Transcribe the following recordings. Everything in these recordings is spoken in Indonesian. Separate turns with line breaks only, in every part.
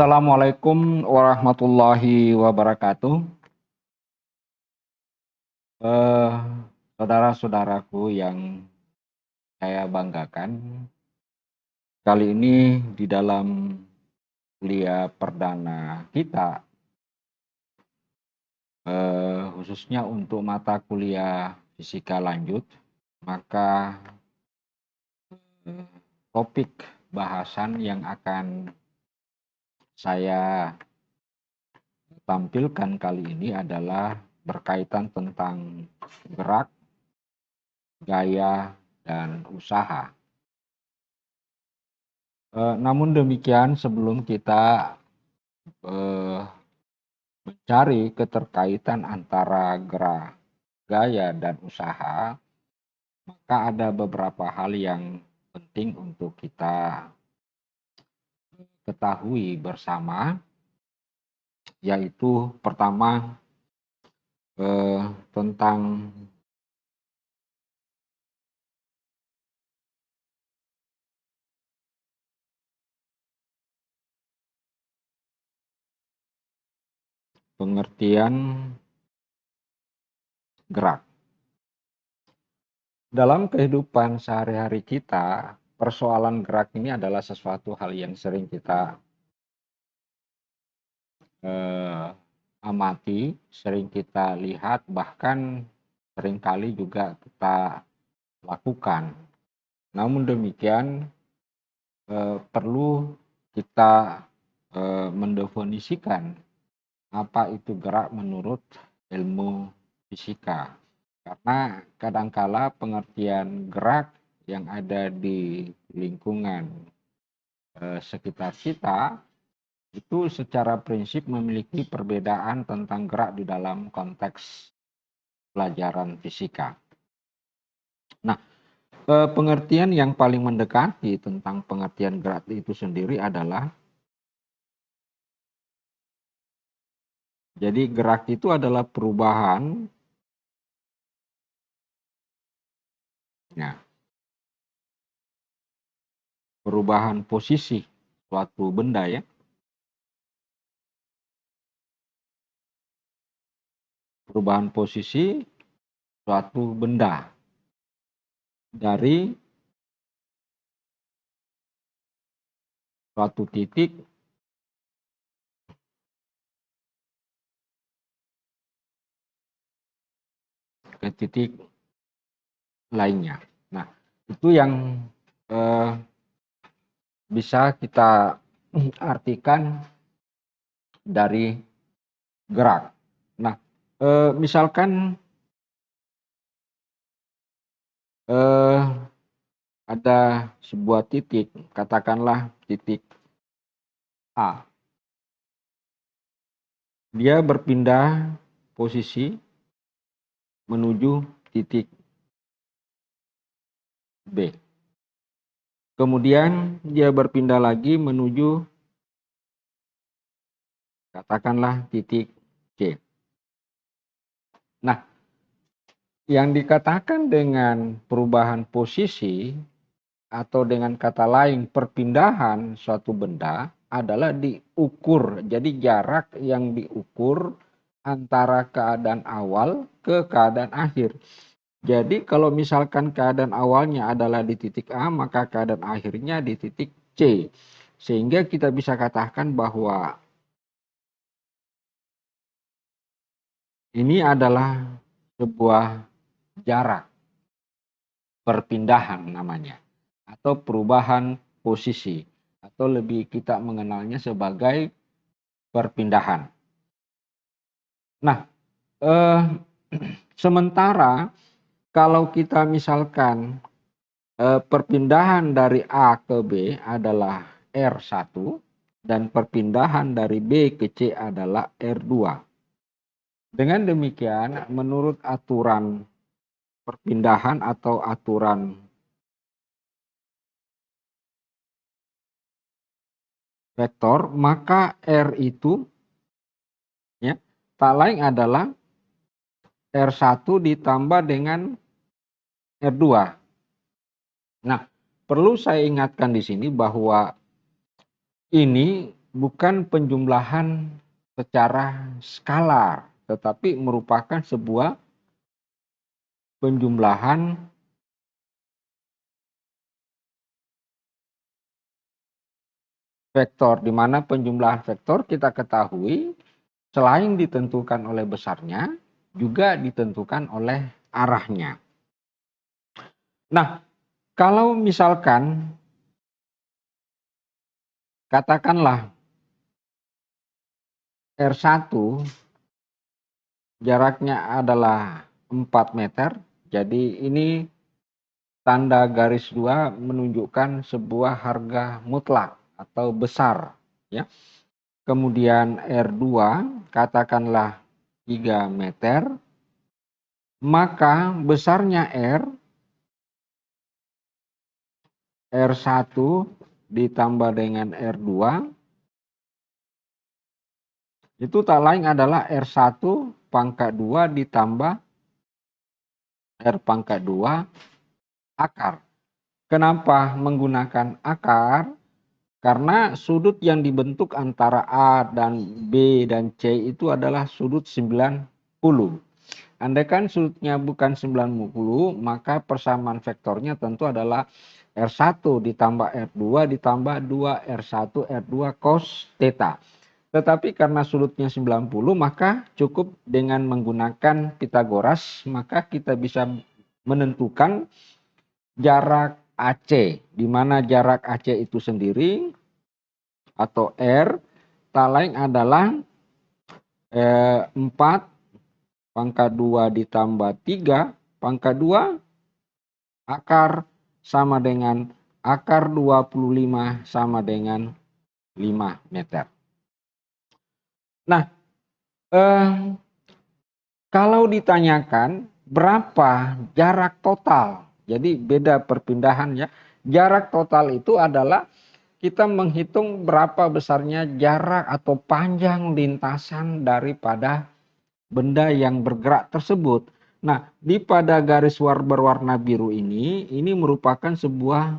Assalamualaikum warahmatullahi wabarakatuh. Eh, Saudara-saudaraku yang saya banggakan, kali ini di dalam kuliah perdana kita, khususnya untuk mata kuliah fisika lanjut, maka eh, topik bahasan yang akan saya tampilkan kali ini adalah berkaitan tentang gerak, gaya, dan usaha. Namun demikian, sebelum kita eh, mencari keterkaitan antara gerak, gaya, dan usaha, maka ada beberapa hal yang penting untuk kita ketahui bersama, yaitu pertama tentang pengertian gerak. Dalam kehidupan sehari-hari kita, persoalan gerak ini adalah sesuatu hal yang sering kita amati, sering kita lihat, bahkan seringkali juga kita lakukan. Namun demikian, perlu kita mendefinisikan apa itu gerak menurut ilmu fisika. Karena kadangkala pengertian gerak yang ada di lingkungan sekitar kita itu secara prinsip memiliki perbedaan tentang gerak di dalam konteks pelajaran fisika. Nah, pengertian yang paling mendekati tentang pengertian gerak itu sendiri adalah, jadi gerak itu adalah perubahan, ya, perubahan posisi suatu benda, ya, perubahan posisi suatu benda dari suatu titik ke titik lainnya. Nah, itu yang bisa kita artikan dari gerak. Nah, misalkan ada sebuah titik, katakanlah titik A. Dia berpindah posisi menuju titik B. Kemudian dia berpindah lagi menuju, katakanlah, titik C. Nah, yang dikatakan dengan perubahan posisi atau dengan kata lain perpindahan suatu benda adalah diukur. Jadi jarak yang diukur antara keadaan awal ke keadaan akhir. Jadi kalau misalkan keadaan awalnya adalah di titik A, maka keadaan akhirnya di titik C. Sehingga kita bisa katakan bahwa ini adalah sebuah jarak perpindahan namanya, atau perubahan posisi, atau lebih kita mengenalnya sebagai perpindahan. Nah, sementara kalau kita misalkan perpindahan dari A ke B adalah R1 dan perpindahan dari B ke C adalah R2. Dengan demikian, menurut aturan perpindahan atau aturan vektor, maka R itu, ya, tak lain adalah R1 ditambah dengan R2. Nah, perlu saya ingatkan di sini bahwa ini bukan penjumlahan secara skalar, tetapi merupakan sebuah penjumlahan vektor, di mana penjumlahan vektor kita ketahui selain ditentukan oleh besarnya, juga ditentukan oleh arahnya. Nah, kalau misalkan katakanlah R1 jaraknya adalah 4 meter, jadi ini tanda garis 2 menunjukkan sebuah harga mutlak atau besar, ya. Kemudian R2 katakanlah 3 meter, maka besarnya R1 ditambah dengan R2 itu tak lain adalah R1 pangkat 2 ditambah R pangkat 2 akar. Kenapa menggunakan akar? Karena sudut yang dibentuk antara A dan B dan C itu adalah sudut 90. Andaikan sudutnya bukan 90, maka persamaan vektornya tentu adalah R1 ditambah R2 ditambah 2R1 R2 cos theta. Tetapi karena sudutnya 90, maka cukup dengan menggunakan Pitagoras, maka kita bisa menentukan jarak AC, di mana jarak AC itu sendiri atau R tak lain adalah 4 pangkat 2 ditambah 3 pangkat 2 akar sama dengan akar 25 sama dengan 5 meter. Nah, kalau ditanyakan berapa jarak total, jadi beda perpindahan ya. Jarak total itu adalah kita menghitung berapa besarnya jarak atau panjang lintasan daripada benda yang bergerak tersebut. Nah, pada garis berwarna biru ini merupakan sebuah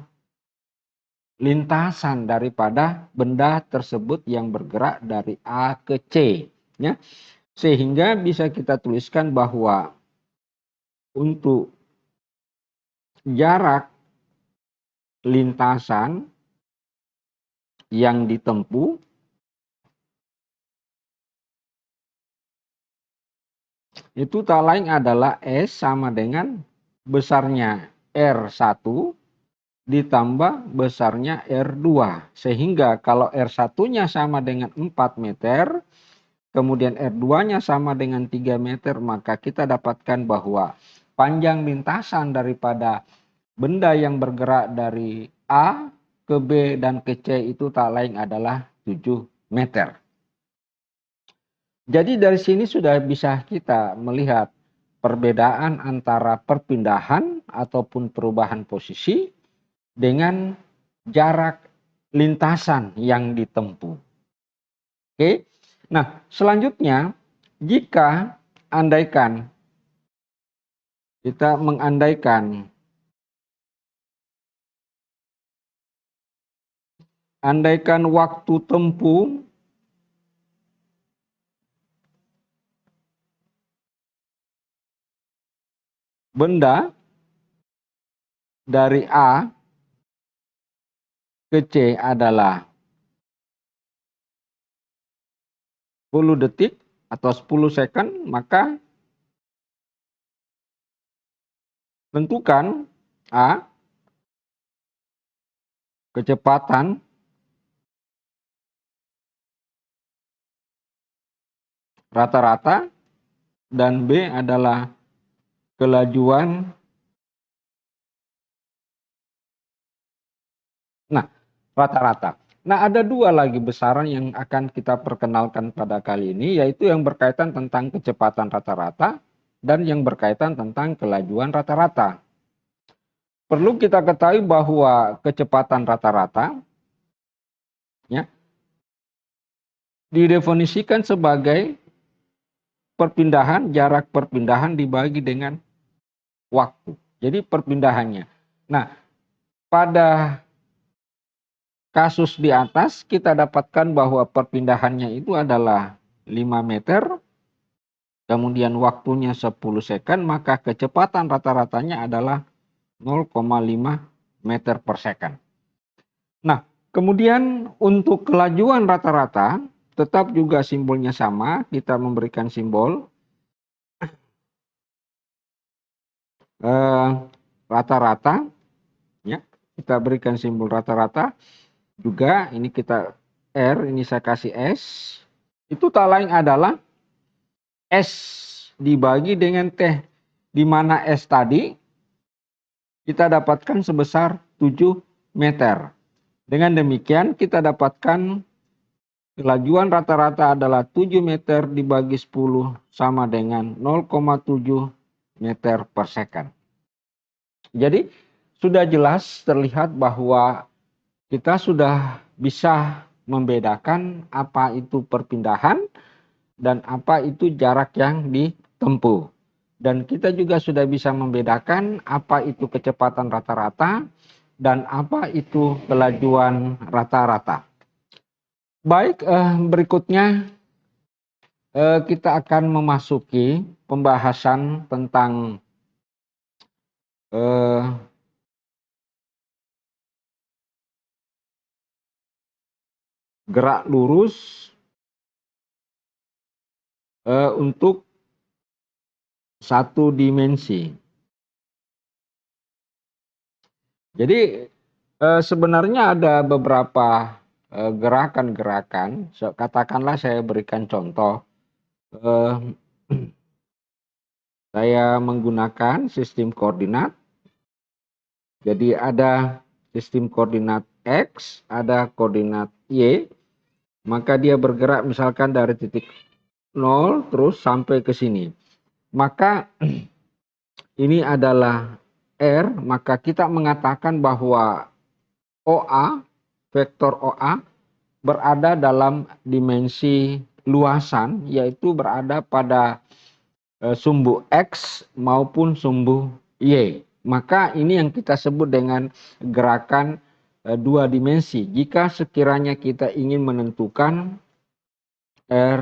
lintasan daripada benda tersebut yang bergerak dari A ke C. Ya. Sehingga bisa kita tuliskan bahwa untuk jarak lintasan yang ditempuh itu tak lain adalah S sama dengan besarnya R1 ditambah besarnya R2. Sehingga kalau R1-nya sama dengan 4 meter, kemudian R2-nya sama dengan 3 meter, maka kita dapatkan bahwa panjang lintasan daripada benda yang bergerak dari A ke B dan ke C itu tak lain adalah 7 meter. Jadi dari sini sudah bisa kita melihat perbedaan antara perpindahan ataupun perubahan posisi dengan jarak lintasan yang ditempuh. Oke. Nah, selanjutnya jika kita mengandaikan waktu tempuh benda dari A ke C adalah 10 detik atau 10 second, maka tentukan A kecepatan rata-rata dan B adalah kelajuan. Nah, rata-rata. Nah, ada dua lagi besaran yang akan kita perkenalkan pada kali ini, yaitu yang berkaitan tentang kecepatan rata-rata dan yang berkaitan tentang kelajuan rata-rata. Perlu kita ketahui bahwa kecepatan rata-rata ya, didefinisikan sebagai jarak perpindahan dibagi dengan waktu. Jadi perpindahannya. Nah, pada kasus di atas kita dapatkan bahwa perpindahannya itu adalah 5 meter, kemudian waktunya 10 second, maka kecepatan rata-ratanya adalah 0,5 meter per second. Nah, kemudian untuk kelajuan rata-rata, tetap juga simbolnya sama, kita memberikan simbol rata-rata, ya, kita berikan simbol rata-rata. Juga ini kita R, ini saya kasih S. Itu tak lain adalah S dibagi dengan T, di mana S tadi kita dapatkan sebesar 7 meter. Dengan demikian kita dapatkan kelajuan rata-rata adalah 7 meter dibagi 10 sama dengan 0,7 meter per second. Jadi sudah jelas terlihat bahwa kita sudah bisa membedakan apa itu perpindahan dan apa itu jarak yang ditempuh. Dan kita juga sudah bisa membedakan apa itu kecepatan rata-rata dan apa itu kelajuan rata-rata. Baik, berikutnya kita akan memasuki pembahasan tentang gerak lurus untuk satu dimensi. Jadi sebenarnya ada beberapa gerakan-gerakan, katakanlah saya berikan contoh, saya menggunakan sistem koordinat. Jadi ada sistem koordinat X, ada koordinat Y, maka dia bergerak misalkan dari titik 0 terus sampai ke sini. Maka ini adalah R, maka kita mengatakan bahwa OA, vektor OA berada dalam dimensi luasan, yaitu berada pada sumbu X maupun sumbu Y. Maka ini yang kita sebut dengan gerakan dua dimensi. Jika sekiranya kita ingin menentukan R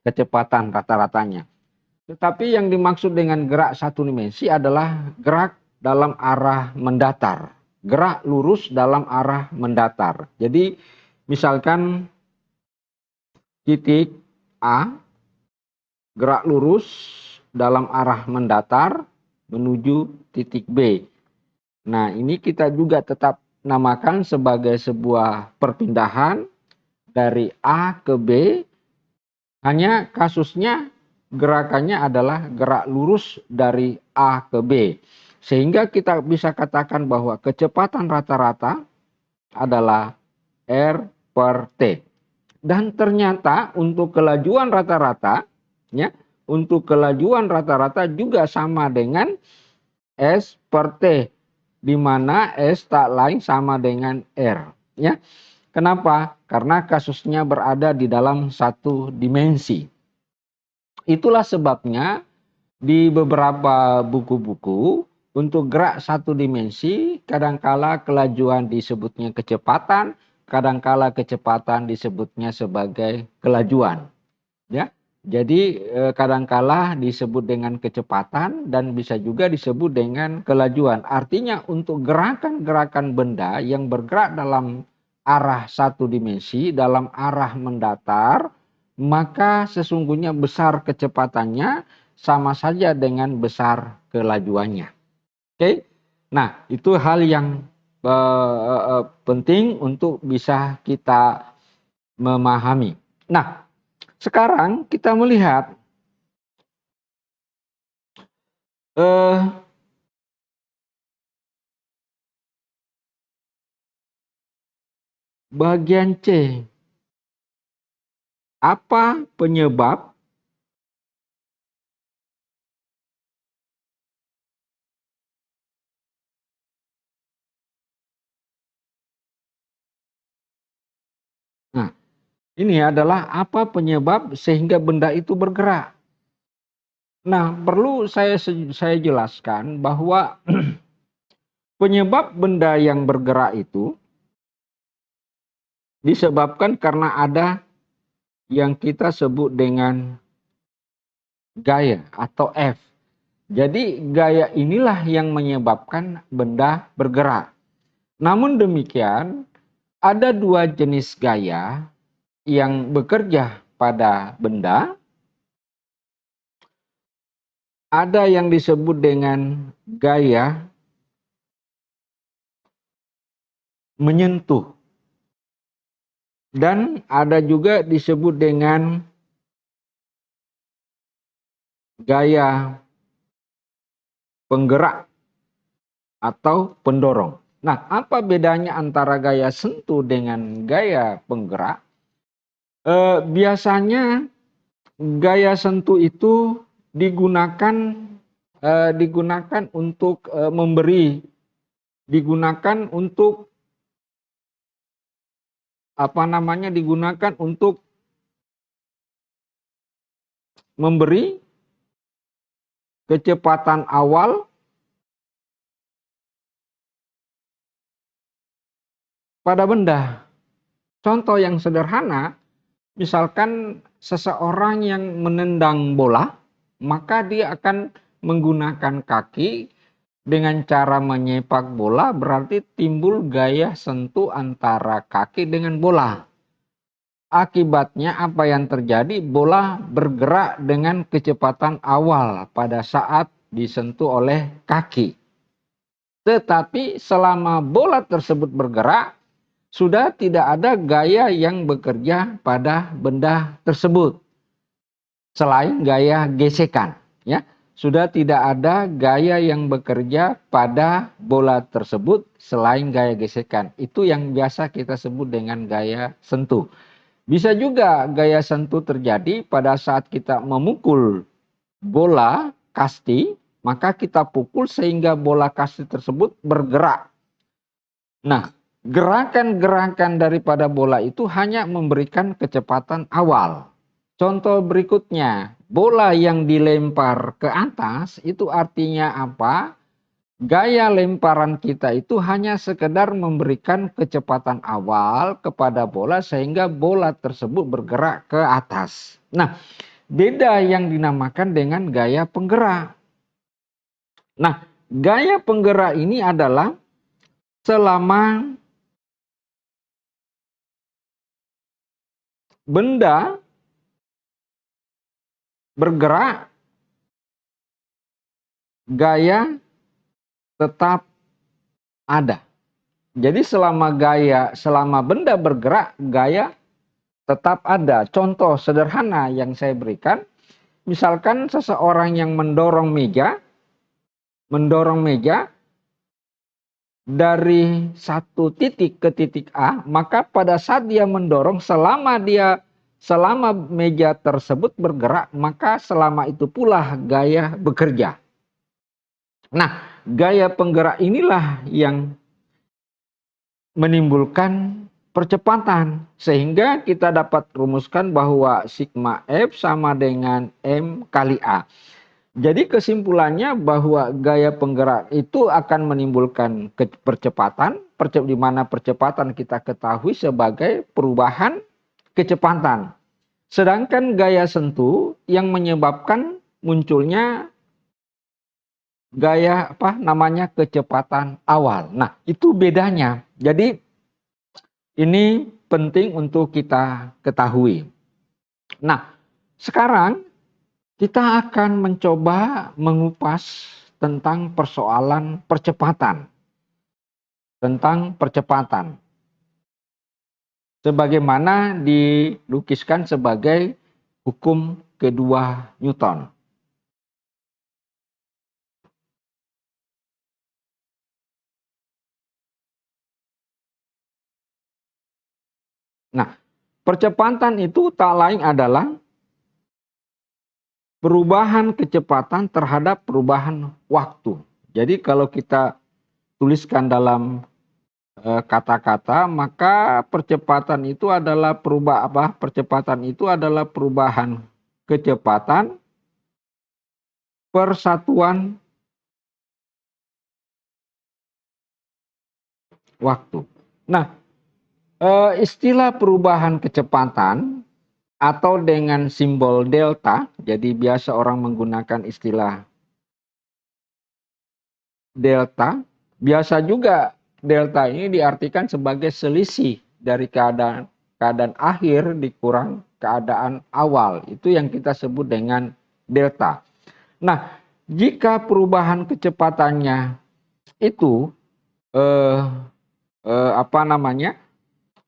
kecepatan rata-ratanya. Tetapi yang dimaksud dengan gerak satu dimensi adalah gerak dalam arah mendatar. Gerak lurus dalam arah mendatar. Jadi misalkan titik A gerak lurus dalam arah mendatar menuju titik B. Nah, ini kita juga tetap namakan sebagai sebuah perpindahan dari A ke B. Hanya kasusnya gerakannya adalah gerak lurus dari A ke B. Sehingga kita bisa katakan bahwa kecepatan rata-rata adalah R per T. Dan ternyata untuk kelajuan rata-rata, ya, untuk kelajuan rata-rata juga sama dengan S per T, di mana S tak lain sama dengan R. Ya. Kenapa? Karena kasusnya berada di dalam satu dimensi. Itulah sebabnya di beberapa buku-buku untuk gerak satu dimensi kadangkala kelajuan disebutnya kecepatan, kadangkala kecepatan disebutnya sebagai kelajuan. Ya. Jadi kadangkala disebut dengan kecepatan dan bisa juga disebut dengan kelajuan. Artinya untuk gerakan-gerakan benda yang bergerak dalam arah satu dimensi, dalam arah mendatar, maka sesungguhnya besar kecepatannya sama saja dengan besar kelajuannya. Oke. Nah, itu hal yang penting untuk bisa kita memahami. Nah, sekarang kita melihat bagian C. Apa penyebab nah, ini adalah apa penyebab sehingga benda itu bergerak. Nah, perlu saya jelaskan bahwa penyebab benda yang bergerak itu disebabkan karena ada yang kita sebut dengan gaya atau F. Jadi gaya inilah yang menyebabkan benda bergerak. Namun demikian, ada dua jenis gaya yang bekerja pada benda. Ada yang disebut dengan gaya menyentuh. Dan ada juga disebut dengan gaya penggerak atau pendorong. Nah, apa bedanya antara gaya sentuh dengan gaya penggerak? Biasanya gaya sentuh itu digunakan untuk memberi, digunakan untuk digunakan untuk memberi kecepatan awal pada benda. Contoh yang sederhana, misalkan seseorang yang menendang bola, maka dia akan menggunakan kaki dengan cara menyepak bola, berarti timbul gaya sentuh antara kaki dengan bola. Akibatnya apa yang terjadi? Bola bergerak dengan kecepatan awal pada saat disentuh oleh kaki. Tetapi selama bola tersebut bergerak, sudah tidak ada gaya yang bekerja pada benda tersebut selain gaya gesekan, ya. Sudah tidak ada gaya yang bekerja pada bola tersebut selain gaya gesekan. Itu yang biasa kita sebut dengan gaya sentuh. Bisa juga gaya sentuh terjadi pada saat kita memukul bola kasti, maka kita pukul sehingga bola kasti tersebut bergerak. Nah, gerakan-gerakan daripada bola itu hanya memberikan kecepatan awal. Contoh berikutnya, bola yang dilempar ke atas itu artinya apa? Gaya lemparan kita itu hanya sekedar memberikan kecepatan awal kepada bola sehingga bola tersebut bergerak ke atas. Nah, beda yang dinamakan dengan gaya penggerak. Nah, gaya penggerak ini adalah selama benda bergerak, gaya tetap ada. Jadi selama benda bergerak, gaya tetap ada. Contoh sederhana yang saya berikan, misalkan seseorang yang mendorong meja dari satu titik ke titik A, maka pada saat dia mendorong, selama meja tersebut bergerak, maka selama itu pula gaya bekerja. Nah, gaya penggerak inilah yang menimbulkan percepatan, sehingga kita dapat rumuskan bahwa sigma F sama dengan M kali A. Jadi kesimpulannya bahwa gaya penggerak itu akan menimbulkan percepatan, di mana percepatan kita ketahui sebagai perubahan kecepatan. Sedangkan gaya sentuh yang menyebabkan munculnya gaya kecepatan awal. Nah, itu bedanya. Jadi ini penting untuk kita ketahui. Nah, sekarang kita akan mencoba mengupas tentang persoalan percepatan. Tentang percepatan. Sebagaimana dilukiskan sebagai hukum kedua Newton. Nah, percepatan itu tak lain adalah perubahan kecepatan terhadap perubahan waktu. Jadi kalau kita tuliskan dalam kata-kata, maka percepatan itu adalah perubahan kecepatan persatuan waktu. Nah, Istilah perubahan kecepatan atau dengan simbol delta, jadi biasa orang menggunakan istilah delta, biasa juga delta ini diartikan sebagai selisih dari keadaan akhir dikurang keadaan awal. Itu yang kita sebut dengan delta. Nah, jika perubahan kecepatannya itu eh, apa namanya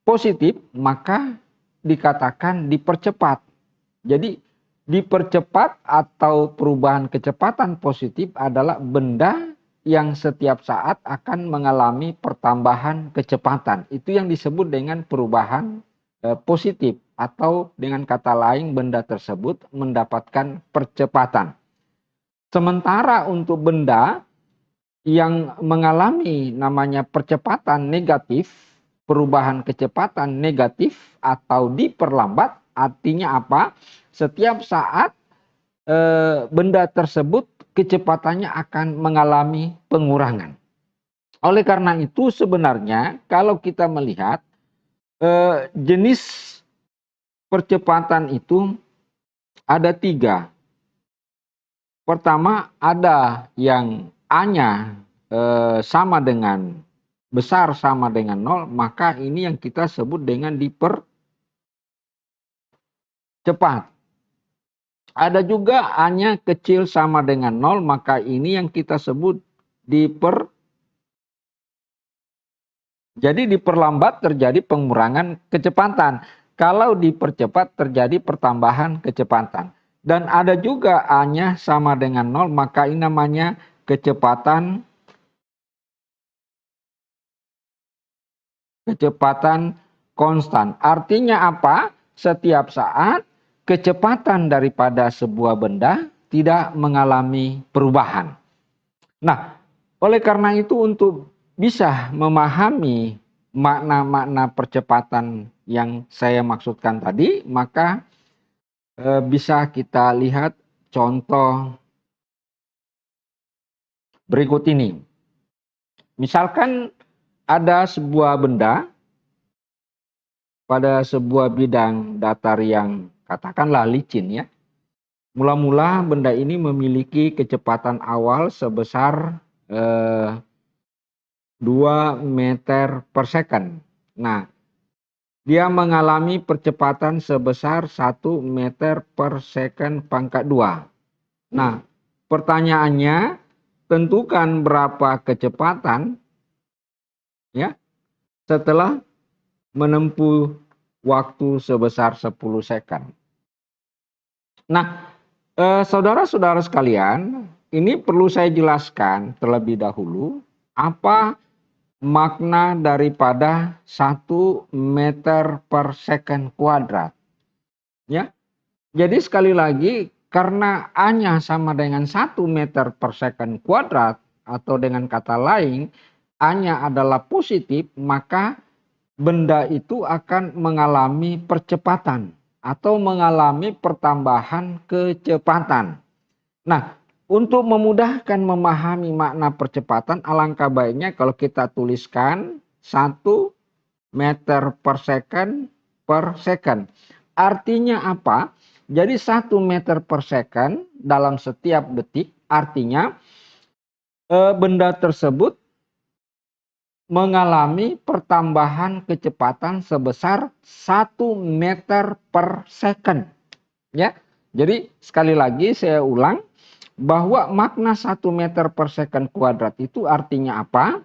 positif, maka dikatakan dipercepat. Jadi dipercepat atau perubahan kecepatan positif adalah benda yang setiap saat akan mengalami pertambahan kecepatan. Itu yang disebut dengan perubahan positif, atau dengan kata lain benda tersebut mendapatkan percepatan. Sementara untuk benda yang mengalami namanya percepatan negatif, perubahan kecepatan negatif atau diperlambat, artinya apa? Setiap saat benda tersebut kecepatannya akan mengalami pengurangan. Oleh karena itu sebenarnya kalau kita melihat jenis percepatan itu ada 3. Pertama, ada yang A-nya sama dengan besar sama dengan 0, maka ini yang kita sebut dengan dipercepat. Ada juga A-nya kecil sama dengan 0, maka ini yang kita sebut jadi diperlambat terjadi pengurangan kecepatan. Kalau dipercepat terjadi pertambahan kecepatan. Dan ada juga A-nya sama dengan 0, maka ini namanya kecepatan konstan. Artinya apa? Setiap saat kecepatan daripada sebuah benda tidak mengalami perubahan. Nah, oleh karena itu untuk bisa memahami makna-makna percepatan yang saya maksudkan tadi, maka bisa kita lihat contoh berikut ini. Misalkan ada sebuah benda pada sebuah bidang datar yang katakanlah licin ya. Mula-mula benda ini memiliki kecepatan awal sebesar 2 meter per second. Nah, dia mengalami percepatan sebesar 1 meter per second pangkat 2. Nah, pertanyaannya, tentukan berapa kecepatan ya setelah menempuh waktu sebesar 10 second. Nah, saudara-saudara sekalian, ini perlu saya jelaskan terlebih dahulu apa makna daripada 1 meter per second kuadrat. Ya. Jadi sekali lagi, karena A-nya sama dengan 1 meter per second kuadrat, atau dengan kata lain A-nya adalah positif, maka benda itu akan mengalami percepatan atau mengalami pertambahan kecepatan. Nah, untuk memudahkan memahami makna percepatan, alangkah baiknya kalau kita tuliskan 1 meter per second. Artinya apa? Jadi 1 meter per second dalam setiap detik, artinya benda tersebut mengalami pertambahan kecepatan sebesar 1 meter per second. Ya. Jadi sekali lagi saya ulang, bahwa makna 1 meter per second kuadrat itu artinya apa?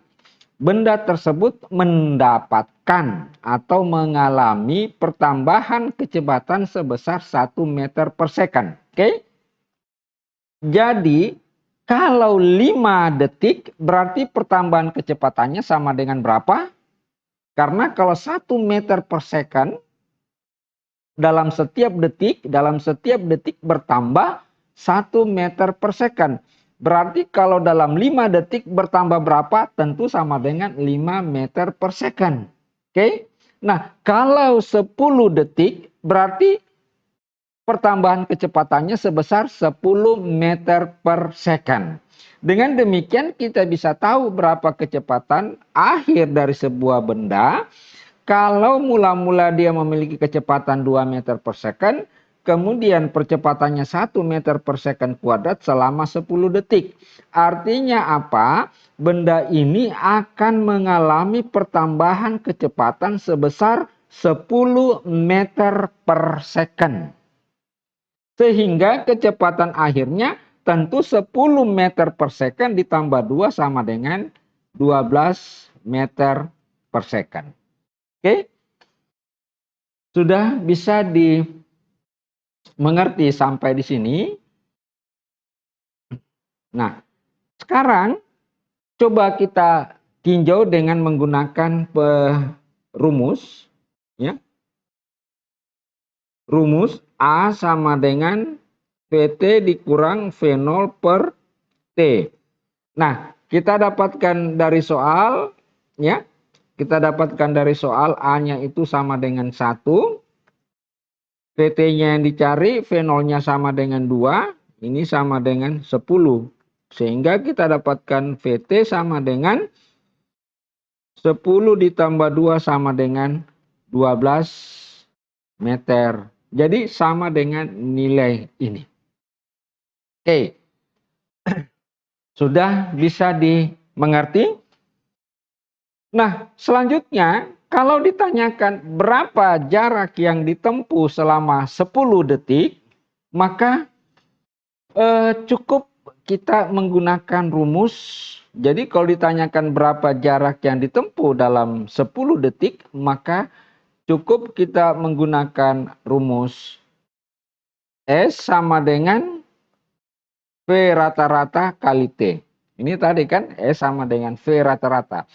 Benda tersebut mendapatkan atau mengalami pertambahan kecepatan sebesar 1 meter per second. Oke? Jadi kalau 5 detik berarti pertambahan kecepatannya sama dengan berapa? Karena kalau 1 meter per second dalam setiap detik bertambah 1 meter per second. Berarti kalau dalam 5 detik bertambah berapa? Tentu sama dengan 5 meter per second. Oke? Nah, kalau 10 detik berarti pertambahan kecepatannya sebesar 10 meter per second. Dengan demikian kita bisa tahu berapa kecepatan akhir dari sebuah benda kalau mula-mula dia memiliki kecepatan 2 meter per second, kemudian percepatannya 1 meter per second kuadrat selama 10 detik. Artinya apa? Benda ini akan mengalami pertambahan kecepatan sebesar 10 meter per second. Sehingga kecepatan akhirnya tentu 10 meter per second ditambah 2 sama dengan 12 meter per second. Oke? Sudah bisa dimengerti sampai di sini? Nah, sekarang coba kita tinjau dengan menggunakan rumus, ya. Rumus A sama dengan VT dikurang V0 per T. Nah, kita dapatkan dari soal, ya. Kita dapatkan dari soal A-nya itu sama dengan 1. VT-nya yang dicari, V0-nya sama dengan 2. Ini sama dengan 10. Sehingga kita dapatkan VT sama dengan 10 ditambah 2 sama dengan 12 meter. Jadi sama dengan nilai ini. Oke. Sudah bisa dimengerti? Nah, selanjutnya kalau ditanyakan berapa jarak yang ditempuh selama 10 detik, maka cukup kita menggunakan rumus. Jadi kalau ditanyakan berapa jarak yang ditempuh dalam 10 detik, maka cukup kita menggunakan rumus S sama dengan V rata-rata kali T. Ini tadi kan S sama dengan V rata-rata.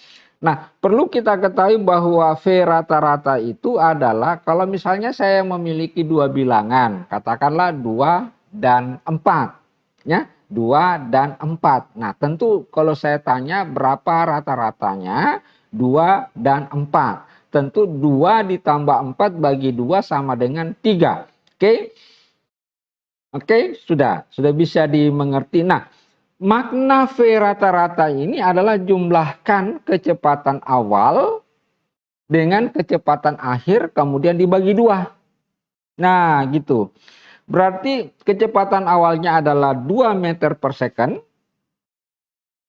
Nah, perlu kita ketahui bahwa V rata-rata itu adalah kalau misalnya saya memiliki dua bilangan, katakanlah 2 dan 4. Ya, 2 dan 4. Nah, tentu kalau saya tanya berapa rata-ratanya, 2 dan 4. Tentu 2 ditambah 4 bagi 2 sama dengan 3. Oke? Oke, sudah bisa dimengerti. Nah, makna V rata-rata ini adalah jumlahkan kecepatan awal dengan kecepatan akhir kemudian dibagi 2. Nah, gitu. Berarti kecepatan awalnya adalah 2 meter per second.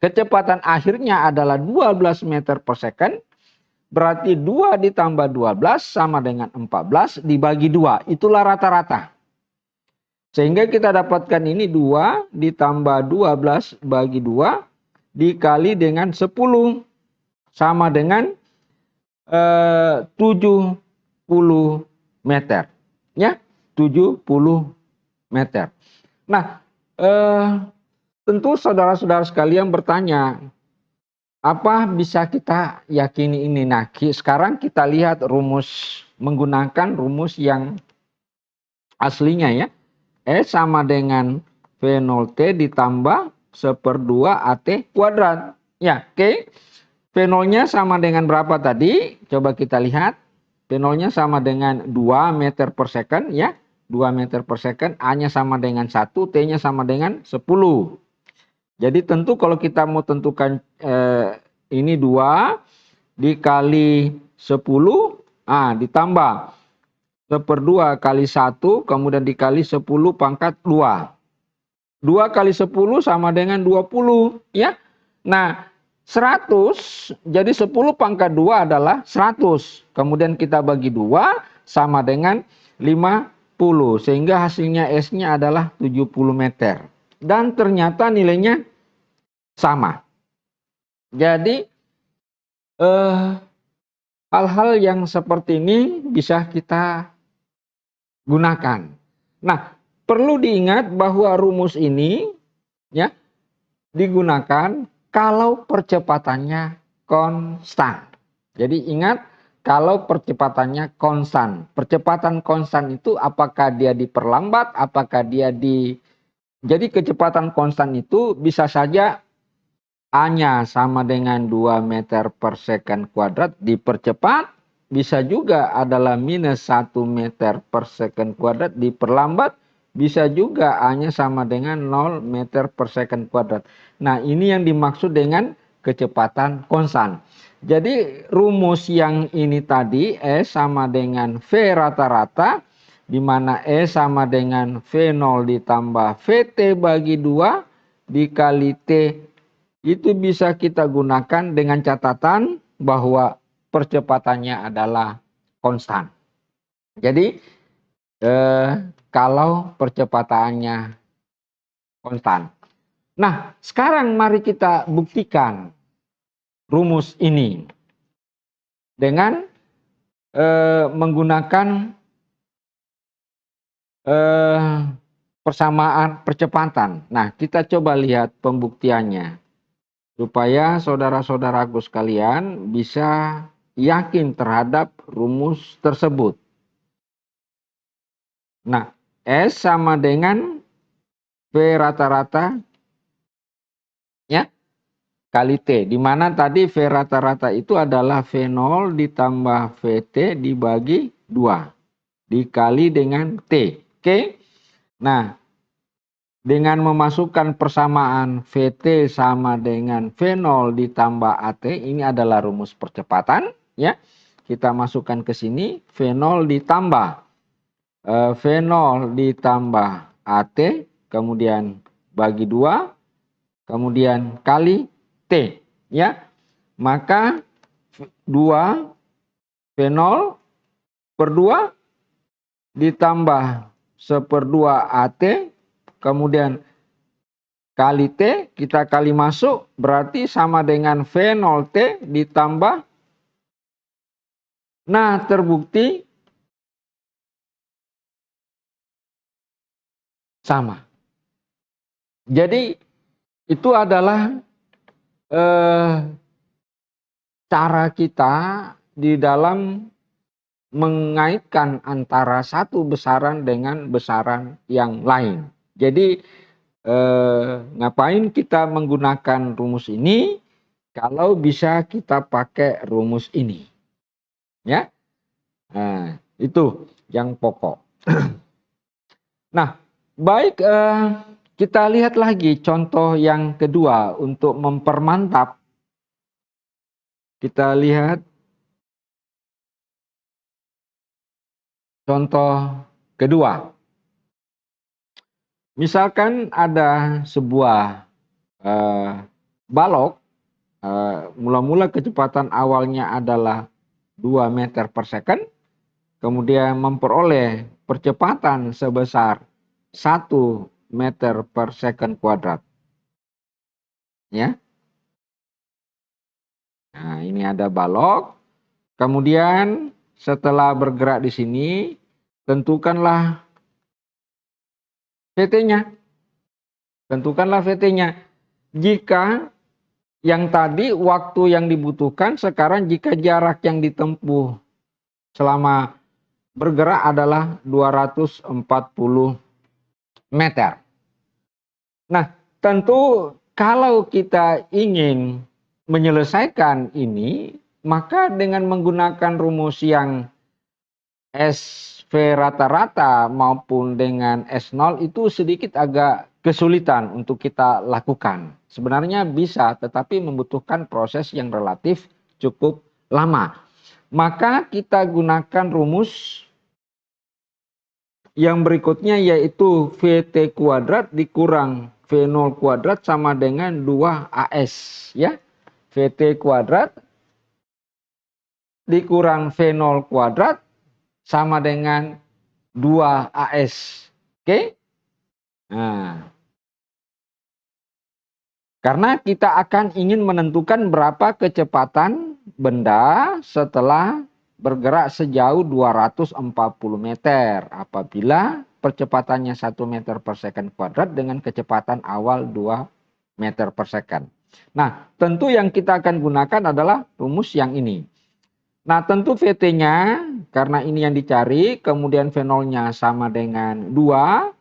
Kecepatan akhirnya adalah 12 meter per second. Berarti 2 ditambah 12 sama dengan 14 dibagi 2. Itulah rata-rata. Sehingga kita dapatkan ini 2 ditambah 12 bagi 2 dikali dengan 10 sama dengan 70 meter. Ya, 70 meter. Nah, tentu saudara-saudara sekalian bertanya, apa bisa kita yakini ini? Nah, sekarang kita lihat rumus, menggunakan rumus yang aslinya ya. S sama dengan V0T ditambah 1/2 AT kuadrat. Ya, oke. V0-nya sama dengan berapa tadi? Coba kita lihat. V0-nya sama dengan 2 meter per second ya. 2 meter per second. A-nya sama dengan 1, T-nya sama dengan 10. Jadi tentu kalau kita mau tentukan ini 2 dikali 10, ditambah 1/2 kali 1, kemudian dikali 10 pangkat 2. 2 kali 10 sama dengan 20, ya. Nah, 100, jadi 10 pangkat 2 adalah 100. Kemudian kita bagi 2 sama dengan 50. Sehingga hasilnya S-nya adalah 70 meter. Dan ternyata nilainya sama. Jadi, hal-hal yang seperti ini bisa kita gunakan. Nah, perlu diingat bahwa rumus ini ya digunakan kalau percepatannya konstan. Jadi ingat kalau percepatannya konstan. Percepatan konstan itu apakah dia diperlambat, apakah dia Jadi kecepatan konstan itu bisa saja A-nya sama dengan 2 meter per second kuadrat dipercepat, bisa juga adalah minus 1 meter per second kuadrat diperlambat, bisa juga A-nya sama dengan 0 meter per second kuadrat. Nah, ini yang dimaksud dengan kecepatan konstan. Jadi rumus yang ini tadi E sama dengan V rata-rata, di mana E sama dengan V0 ditambah VT bagi 2 dikali T, itu bisa kita gunakan dengan catatan bahwa percepatannya adalah konstan. Jadi kalau percepatannya konstan. Nah, sekarang mari kita buktikan rumus ini dengan menggunakan persamaan percepatan. Nah, kita coba lihat pembuktiannya supaya saudara-saudaraku sekalian bisa yakin terhadap rumus tersebut. Nah, S sama dengan V rata-rata ya kali T, di mana tadi V rata-rata itu adalah V0 ditambah VT dibagi 2 dikali dengan T. Oke. Nah, dengan memasukkan persamaan VT sama dengan V0 ditambah AT, ini adalah rumus percepatan ya. Kita masukkan ke sini V0 ditambah V0 ditambah AT, kemudian bagi 2, kemudian kali T ya. Maka 2 V0 per 2 ditambah 1/2 AT, kemudian kali T, kita kali masuk berarti sama dengan V0T ditambah. Nah, terbukti sama. Jadi itu adalah cara kita di dalam mengaitkan antara satu besaran dengan besaran yang lain. Jadi ngapain kita menggunakan rumus ini kalau bisa kita pakai rumus ini, ya? Nah, itu yang pokok. Nah, baik, kita lihat lagi contoh yang kedua untuk mempermantap. Kita lihat contoh kedua. Misalkan ada sebuah balok, mula-mula kecepatan awalnya adalah 2 meter per second, kemudian memperoleh percepatan sebesar 1 meter per second kuadrat. Ya. Nah, ini ada balok. Kemudian setelah bergerak di sini, tentukanlah VT-nya. Tentukanlah VT-nya. Jika yang tadi waktu yang dibutuhkan, sekarang jika jarak yang ditempuh selama bergerak adalah 240 meter. Nah, tentu kalau kita ingin menyelesaikan ini, maka dengan menggunakan rumus yang SV rata-rata maupun dengan S0 itu sedikit agak kesulitan untuk kita lakukan. Sebenarnya bisa, tetapi membutuhkan proses yang relatif cukup lama. Maka kita gunakan rumus yang berikutnya, yaitu VT kuadrat dikurang V0 kuadrat sama dengan 2AS. Ya. VT kuadrat dikurang V0 kuadrat sama dengan 2AS. Oke? Nah, karena kita akan ingin menentukan berapa kecepatan benda setelah bergerak sejauh 240 meter apabila percepatannya 1 meter per second kuadrat dengan kecepatan awal 2 meter per second. Nah, tentu yang kita akan gunakan adalah rumus yang ini. Nah, tentu VT-nya karena ini yang dicari, kemudian V0-nya sama dengan 2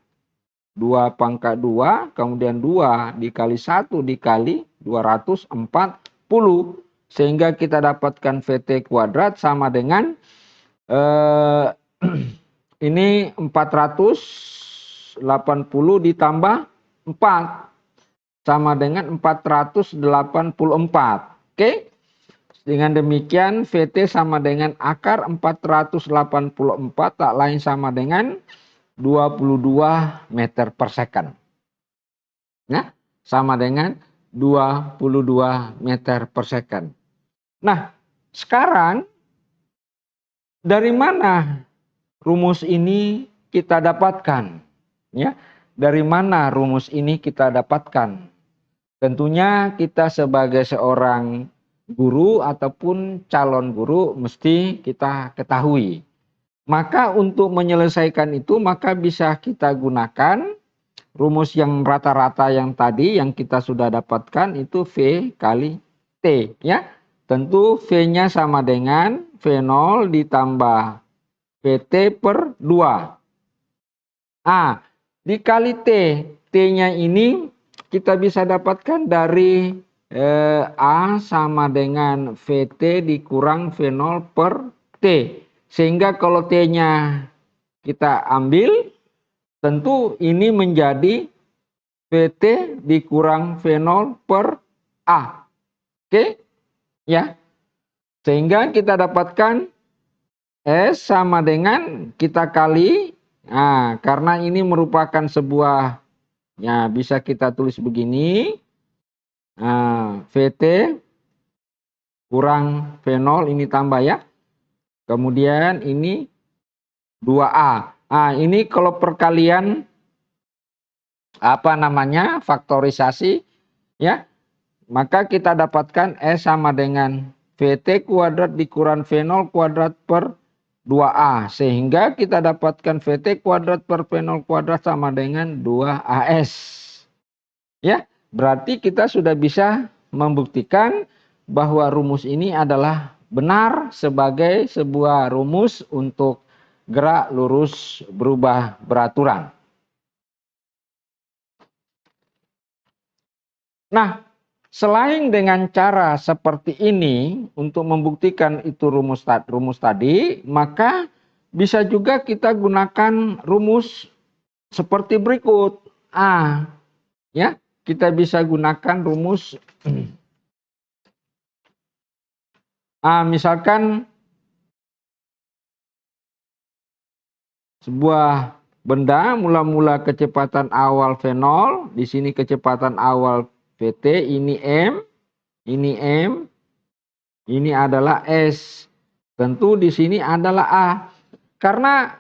pangkat 2, kemudian 2 dikali 1 dikali 240. Sehingga kita dapatkan VT kuadrat sama dengan ini 480 ditambah 4 sama dengan 484. Oke? Dengan demikian VT sama dengan akar 484 tak lain sama dengan 22 meter per second. Ya, sama dengan 22 meter per second. Nah, sekarang dari mana rumus ini kita dapatkan? Ya, dari mana rumus ini kita dapatkan? Tentunya kita sebagai seorang guru ataupun calon guru mesti kita ketahui. Maka untuk menyelesaikan itu maka bisa kita gunakan rumus yang rata-rata yang tadi yang kita sudah dapatkan itu V kali T ya. Tentu V-nya sama dengan V0 ditambah VT per 2. Dikali T. T-nya ini kita bisa dapatkan dari A sama dengan VT dikurang V0 per T. Sehingga kalau T-nya kita ambil, tentu ini menjadi VT dikurang V0 per A. Oke? Ya. Sehingga kita dapatkan S sama dengan kita kali. Nah, karena ini merupakan sebuah, ya bisa kita tulis begini. VT kurang V0 ini tambah ya. Kemudian ini 2A. Ini kalau perkalian faktorisasi ya. Maka kita dapatkan S sama dengan VT kuadrat dikurang V0 kuadrat per 2A. Sehingga kita dapatkan VT kuadrat per V0 kuadrat sama dengan 2AS. Ya, berarti kita sudah bisa membuktikan bahwa rumus ini adalah benar sebagai sebuah rumus untuk gerak lurus berubah beraturan. Nah, selain dengan cara seperti ini untuk membuktikan itu rumus tadi, maka bisa juga kita gunakan rumus seperti berikut. Ya, kita bisa gunakan rumus misalkan sebuah benda mula-mula kecepatan awal V0, di sini kecepatan awal VT, ini M, ini adalah S. Tentu di sini adalah A. Karena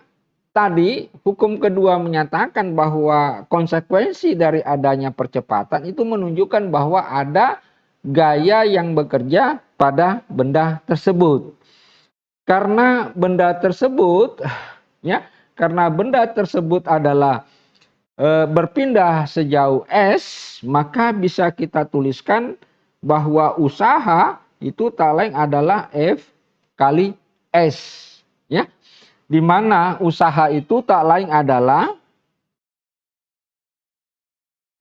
tadi hukum kedua menyatakan bahwa konsekuensi dari adanya percepatan itu menunjukkan bahwa ada gaya yang bekerja pada benda tersebut. Karena benda tersebut adalah berpindah sejauh S, maka bisa kita tuliskan bahwa usaha itu tak lain adalah F kali S. Ya, di mana usaha itu tak lain adalah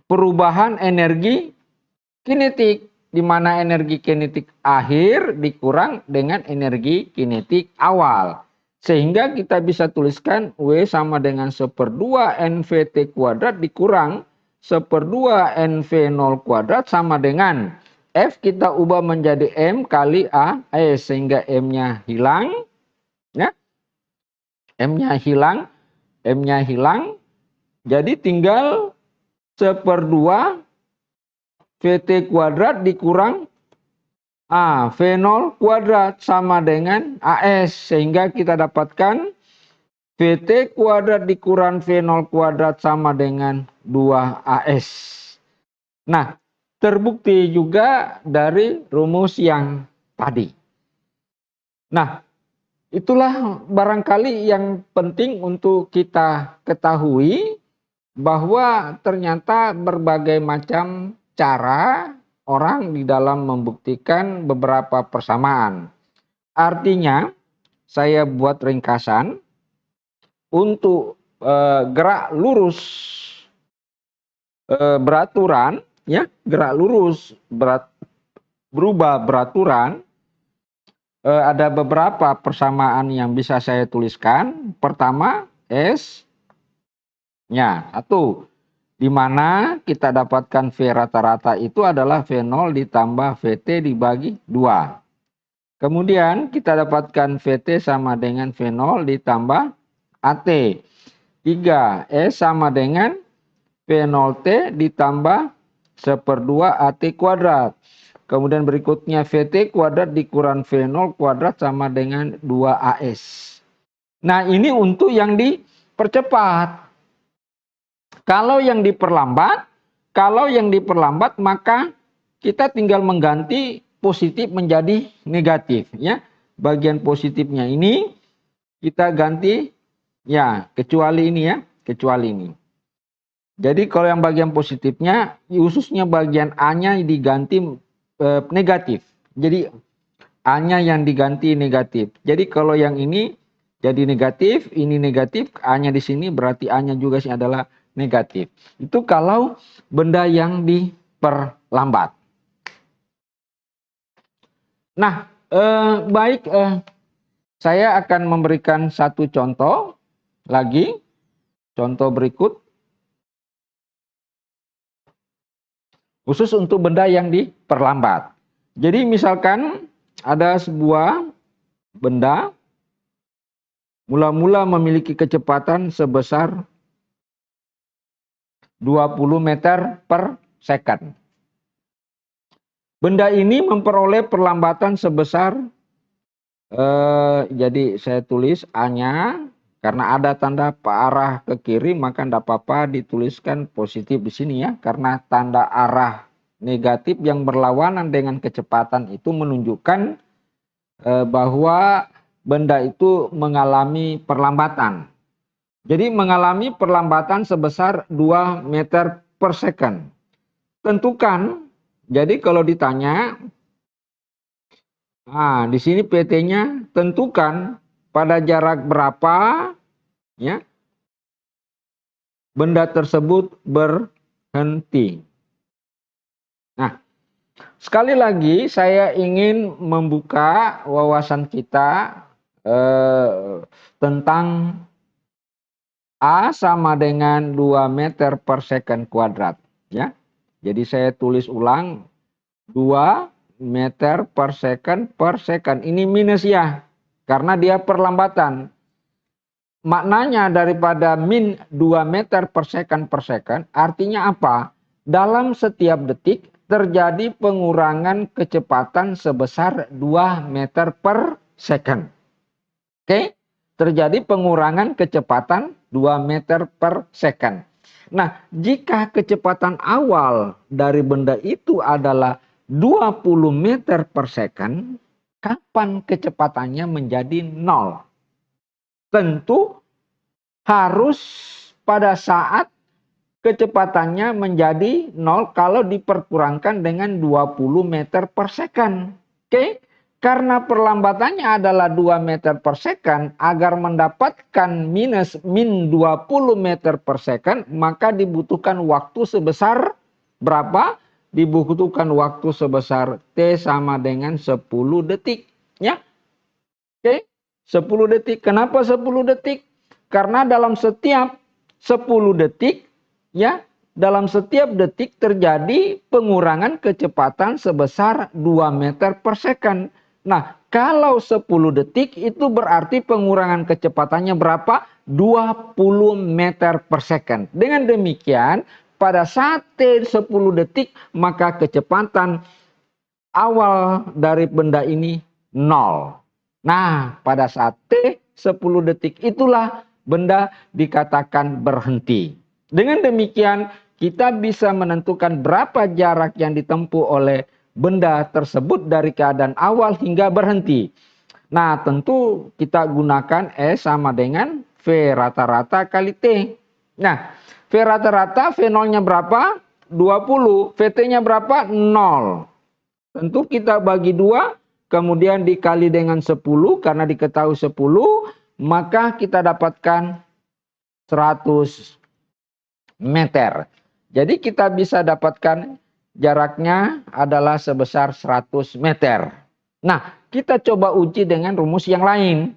perubahan energi kinetik, di mana energi kinetik akhir dikurang dengan energi kinetik awal. Sehingga kita bisa tuliskan W sama dengan 1/2 NVT kuadrat dikurang 1/2 NV0 kuadrat sama dengan F kita ubah menjadi M kali A, sehingga M-nya hilang. Ya. M-nya hilang. Jadi tinggal 1/2 VT kuadrat dikurang V0 kuadrat sama dengan AS. Sehingga kita dapatkan VT kuadrat dikurang V0 kuadrat sama dengan 2AS. Nah, terbukti juga dari rumus yang tadi. Nah, itulah barangkali yang penting untuk kita ketahui bahwa ternyata berbagai macam cara orang di dalam membuktikan beberapa persamaan. Artinya, saya buat ringkasan untuk gerak lurus beraturan, ya, gerak lurus berubah beraturan. Ada beberapa persamaan yang bisa saya tuliskan. Pertama, S-nya 1. Di mana kita dapatkan V rata-rata itu adalah V0 ditambah VT dibagi 2. Kemudian kita dapatkan VT sama dengan V0 ditambah AT. 3. S sama dengan V0T ditambah 1/2 AT kuadrat. Kemudian berikutnya VT kuadrat dikurang V0 kuadrat sama dengan 2AS. Nah, ini untuk yang dipercepat. Kalau yang diperlambat maka kita tinggal mengganti positif menjadi negatif ya. Bagian positifnya ini kita ganti ya, kecuali ini ya, kecuali ini. Jadi kalau yang bagian positifnya, khususnya bagian A-nya diganti negatif. Jadi A-nya yang diganti negatif. Jadi kalau yang ini jadi negatif, ini negatif, A-nya di sini berarti A-nya juga sih adalah negatif. Itu kalau benda yang diperlambat. Nah, baik, saya akan memberikan satu contoh lagi. Contoh berikut. Khusus untuk benda yang diperlambat. Jadi misalkan ada sebuah benda mula-mula memiliki kecepatan sebesar 20 meter per second. Benda ini memperoleh perlambatan sebesar, jadi saya tulis A-nya, karena ada tanda arah ke kiri maka tidak apa-apa dituliskan positif di sini ya. Karena tanda arah negatif yang berlawanan dengan kecepatan itu menunjukkan bahwa benda itu mengalami perlambatan. Jadi mengalami perlambatan sebesar 2 meter per second. Tentukan, jadi kalau ditanya, nah di sini PT-nya tentukan pada jarak berapa ya benda tersebut berhenti. Nah, sekali lagi saya ingin membuka wawasan kita tentang A sama dengan 2 meter per second kuadrat ya. Jadi saya tulis ulang 2 meter per second per second. Ini minus ya, karena dia perlambatan. Maknanya daripada min 2 meter per second artinya apa? Dalam setiap detik terjadi pengurangan kecepatan sebesar 2 meter per second. Oke? Terjadi pengurangan kecepatan 2 meter per second. Nah, jika kecepatan awal dari benda itu adalah 20 meter per second, kapan kecepatannya menjadi 0? Tentu harus pada saat kecepatannya menjadi 0 kalau diperkurangkan dengan 20 meter per second. Oke? Karena perlambatannya adalah 2 meter per second, agar mendapatkan min 20 meter per second, maka dibutuhkan waktu sebesar berapa? Dibutuhkan waktu sebesar T sama dengan 10 detik. Ya? Oke? 10 detik. Kenapa 10 detik? Karena dalam setiap 10 detik, ya, dalam setiap detik terjadi pengurangan kecepatan sebesar 2 meter per second. Nah, kalau 10 detik itu berarti pengurangan kecepatannya berapa? 20 meter per second. Dengan demikian, pada saat T 10 detik, maka kecepatan awal dari benda ini 0. Nah, pada saat T 10 detik itulah benda dikatakan berhenti. Dengan demikian, kita bisa menentukan berapa jarak yang ditempuh oleh benda tersebut dari keadaan awal hingga berhenti. Nah, tentu kita gunakan S sama dengan V rata-rata kali T. Nah, V rata-rata, V0-nya berapa? 20. VT-nya berapa? 0. Tentu kita bagi 2. Kemudian dikali dengan 10, karena diketahui 10, maka kita dapatkan 100 meter. Jadi kita bisa dapatkan jaraknya adalah sebesar 100 meter. Nah, kita coba uji dengan rumus yang lain.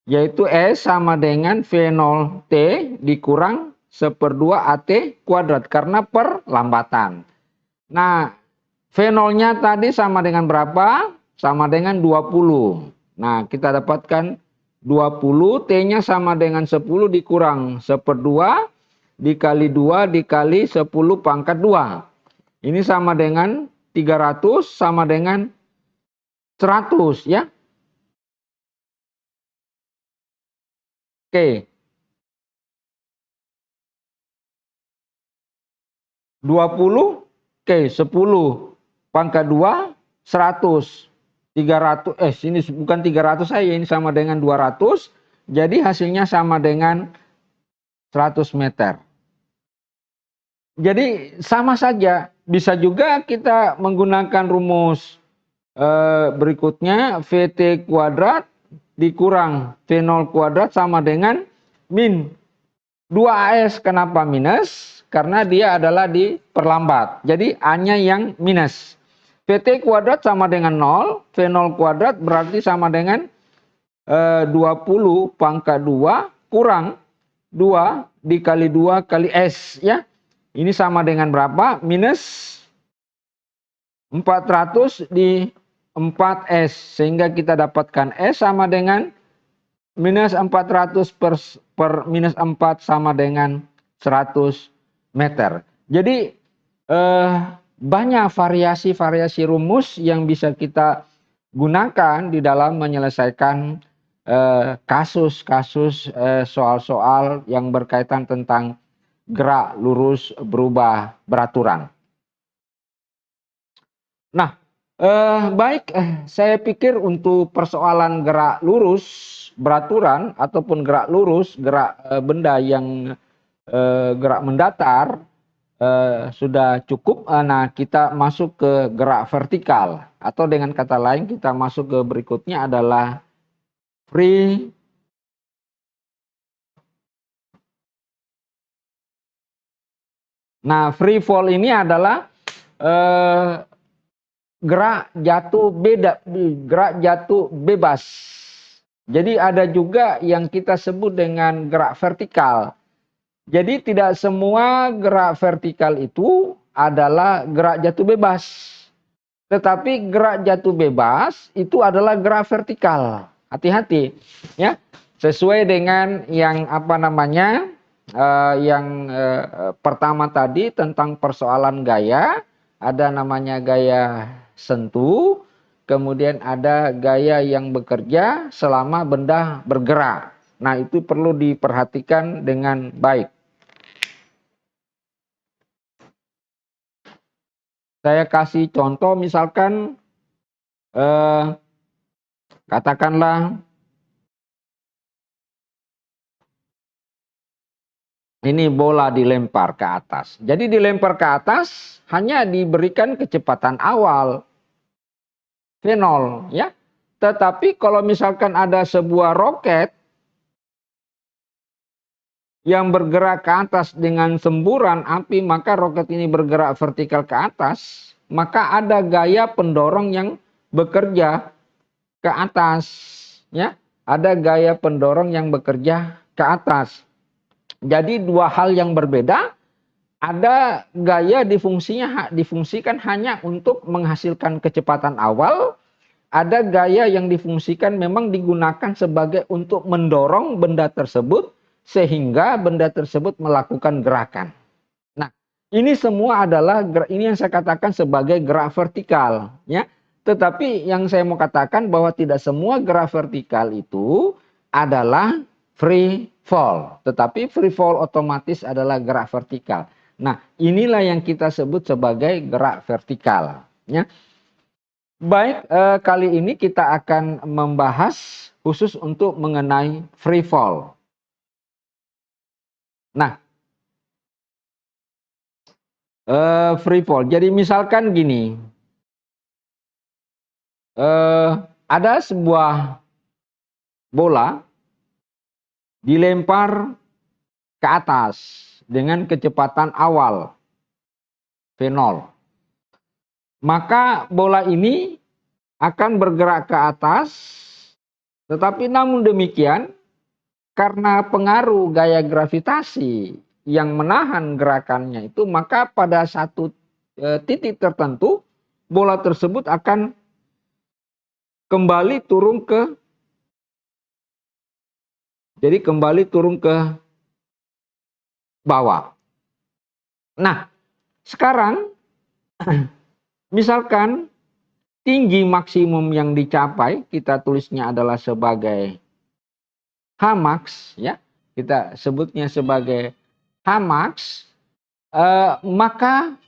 Yaitu S sama dengan V0T dikurang 1/2 AT kuadrat, karena perlambatan. Nah, V0-nya tadi sama dengan berapa? sama dengan 20. Nah, kita dapatkan 20, T-nya sama dengan 10 dikurang 1/2 dikali 2 dikali 10 pangkat 2. Ini sama dengan 300 sama dengan 100 ya. Oke. 20, oke, 10 pangkat 2, 100. 300, sini bukan 300 saya, ini sama dengan 200. Jadi hasilnya sama dengan 100 meter. Jadi sama saja, bisa juga kita menggunakan rumus berikutnya, VT kuadrat dikurang V0 kuadrat sama dengan min 2AS. Kenapa minus? Karena dia adalah diperlambat. Jadi A-nya yang minus. VT kuadrat sama dengan 0, V0 kuadrat berarti sama dengan 20 pangkat 2 kurang 2 dikali 2 kali S ya. Ini sama dengan berapa? Minus 400 di 4S. Sehingga kita dapatkan S sama dengan minus 400 per minus 4 sama dengan 100 meter. Jadi banyak variasi-variasi rumus yang bisa kita gunakan di dalam menyelesaikan kasus-kasus soal-soal yang berkaitan tentang gerak lurus berubah beraturan. Nah, baik, saya pikir untuk persoalan gerak lurus beraturan ataupun gerak lurus, gerak benda yang gerak mendatar sudah cukup. Nah, kita masuk ke gerak vertikal atau dengan kata lain kita masuk ke berikutnya adalah free free fall ini adalah gerak jatuh bebas. Jadi ada juga yang kita sebut dengan gerak vertikal. Jadi tidak semua gerak vertikal itu adalah gerak jatuh bebas. Tetapi gerak jatuh bebas itu adalah gerak vertikal. Hati-hati ya. Sesuai dengan yang pertama tadi tentang persoalan gaya, ada namanya gaya sentuh, kemudian ada gaya yang bekerja selama benda bergerak. Nah, itu perlu diperhatikan dengan baik. Saya kasih contoh misalkan katakanlah ini bola dilempar ke atas. Jadi dilempar ke atas hanya diberikan kecepatan awal V0 ya. Tetapi kalau misalkan ada sebuah roket yang bergerak ke atas dengan semburan api, maka roket ini bergerak vertikal ke atas, maka ada gaya pendorong yang bekerja ke atas ya. Ada gaya pendorong yang bekerja ke atas. Jadi dua hal yang berbeda. Ada gaya difungsikan hanya untuk menghasilkan kecepatan awal. Ada gaya yang difungsikan memang digunakan sebagai untuk mendorong benda tersebut sehingga benda tersebut melakukan gerakan. Nah, ini semua adalah ini yang saya katakan sebagai gerak vertikal ya. Tetapi yang saya mau katakan bahwa tidak semua gerak vertikal itu adalah free fall. Tetapi free fall otomatis adalah gerak vertikal. Nah, inilah yang kita sebut sebagai gerak vertikal ya. Baik, kali ini kita akan membahas khusus untuk mengenai free fall. Nah, free fall. Jadi misalkan gini, ada sebuah bola dilempar ke atas dengan kecepatan awal V0. Maka bola ini akan bergerak ke atas, tetapi namun demikian karena pengaruh gaya gravitasi yang menahan gerakannya itu, maka pada satu titik tertentu bola tersebut akan kembali turun ke bawah. Nah, sekarang misalkan tinggi maksimum yang dicapai kita tulisnya adalah sebagai Hmax, ya. Kita sebutnya sebagai Hmax, maka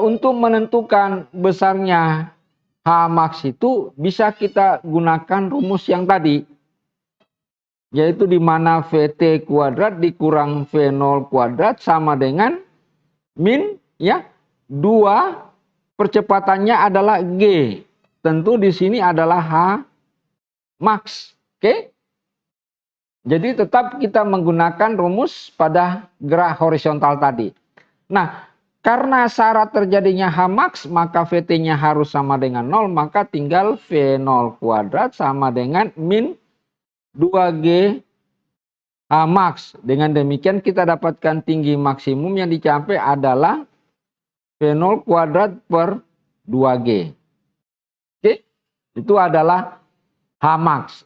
untuk menentukan besarnya Hmax itu bisa kita gunakan rumus yang tadi, yaitu di mana VT kuadrat dikurang V0 kuadrat sama dengan min, ya, 2 percepatannya adalah G. Tentu di sini adalah Hmax. Oke? Jadi tetap kita menggunakan rumus pada gerak horizontal tadi. Nah, karena syarat terjadinya Hmax, maka VT-nya harus sama dengan 0, maka tinggal V0 kuadrat sama dengan min 2G Hmax. Dengan demikian kita dapatkan tinggi maksimum yang dicapai adalah V0 kuadrat per 2G. Oke, itu adalah Hmax.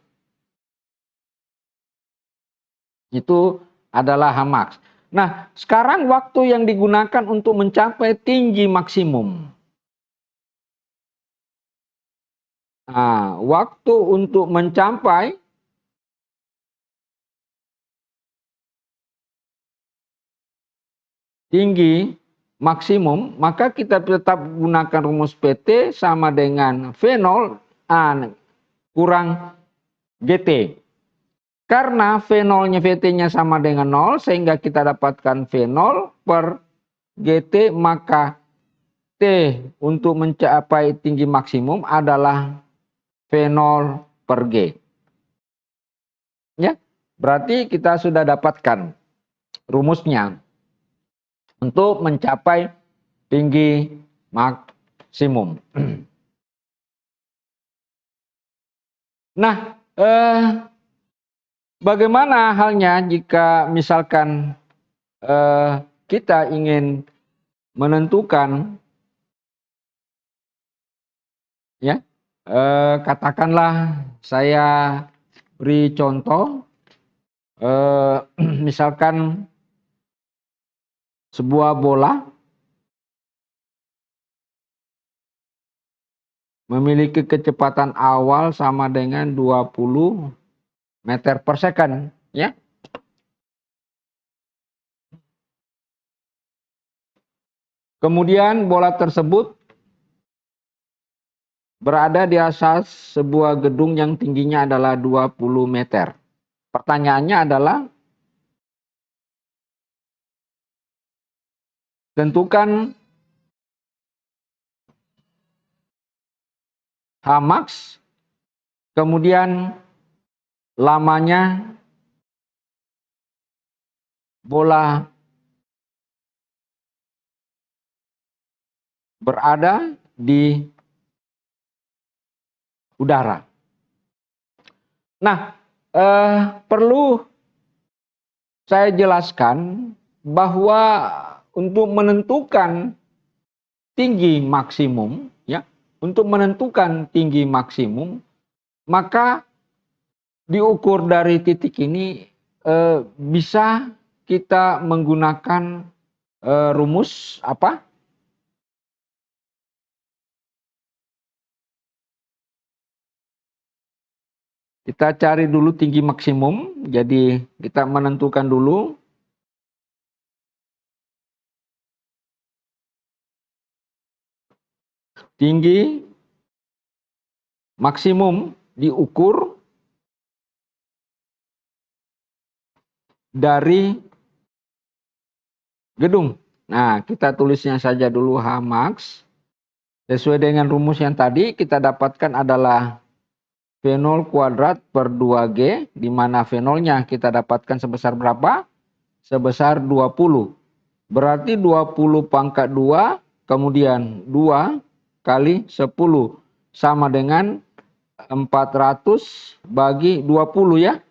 Itu adalah Hmax. Nah, sekarang waktu yang digunakan untuk mencapai tinggi maksimum. Nah, waktu untuk mencapai tinggi maksimum, maka kita tetap gunakan rumus PT sama dengan V0 kurang GT. Karena V0-nya VT-nya sama dengan 0, sehingga kita dapatkan V0 per GT, maka T untuk mencapai tinggi maksimum adalah V0 per G. Ya, berarti kita sudah dapatkan rumusnya untuk mencapai tinggi maksimum. Nah, bagaimana halnya jika misalkan kita ingin menentukan, ya, katakanlah saya beri contoh, misalkan sebuah bola memiliki kecepatan awal sama dengan 20 meter per second, ya. Kemudian bola tersebut berada di atas sebuah gedung yang tingginya adalah 20 meter. Pertanyaannya adalah, tentukan Hmax, kemudian lamanya bola berada di udara. Nah, perlu saya jelaskan bahwa untuk menentukan tinggi maksimum, ya, untuk menentukan tinggi maksimum, maka diukur dari titik ini bisa kita menggunakan rumus apa? Kita cari dulu tinggi maksimum. Jadi kita menentukan dulu tinggi maksimum diukur dari gedung. Nah, kita tulisnya saja dulu Hmax. Sesuai dengan rumus yang tadi kita dapatkan adalah V0 kuadrat per 2G, di mana V0-nya kita dapatkan sebesar berapa? Sebesar 20. Berarti 20 pangkat 2, kemudian 2 kali 10. Sama dengan 400 bagi 20, ya.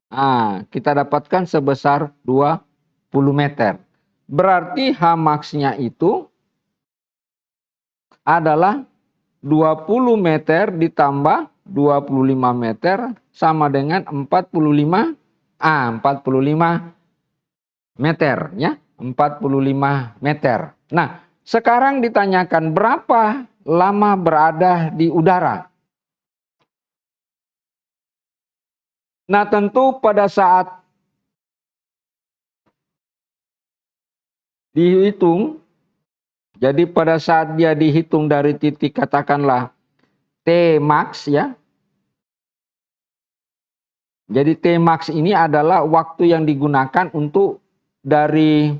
Nah, kita dapatkan sebesar 20 meter. Berarti Hmax-nya itu adalah 20 meter ditambah 25 meter sama dengan 45 meter ya, 45 meter. Nah, sekarang ditanyakan berapa lama berada di udara. Nah, tentu pada saat dihitung, jadi pada saat dia dihitung dari titik katakanlah T max ya. Jadi T max ini adalah waktu yang digunakan untuk dari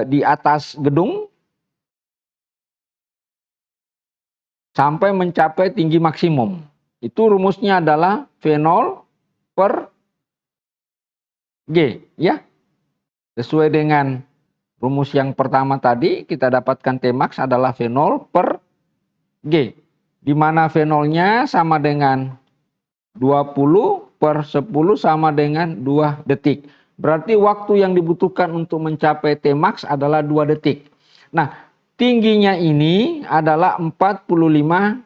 di atas gedung sampai mencapai tinggi maksimum. Itu rumusnya adalah V0 per G ya. Sesuai dengan rumus yang pertama tadi, kita dapatkan Tmax adalah V0 per G. Di mana V0-nya sama dengan 20 per 10 sama dengan 2 detik. Berarti waktu yang dibutuhkan untuk mencapai Tmax adalah 2 detik. Nah, tingginya ini adalah 45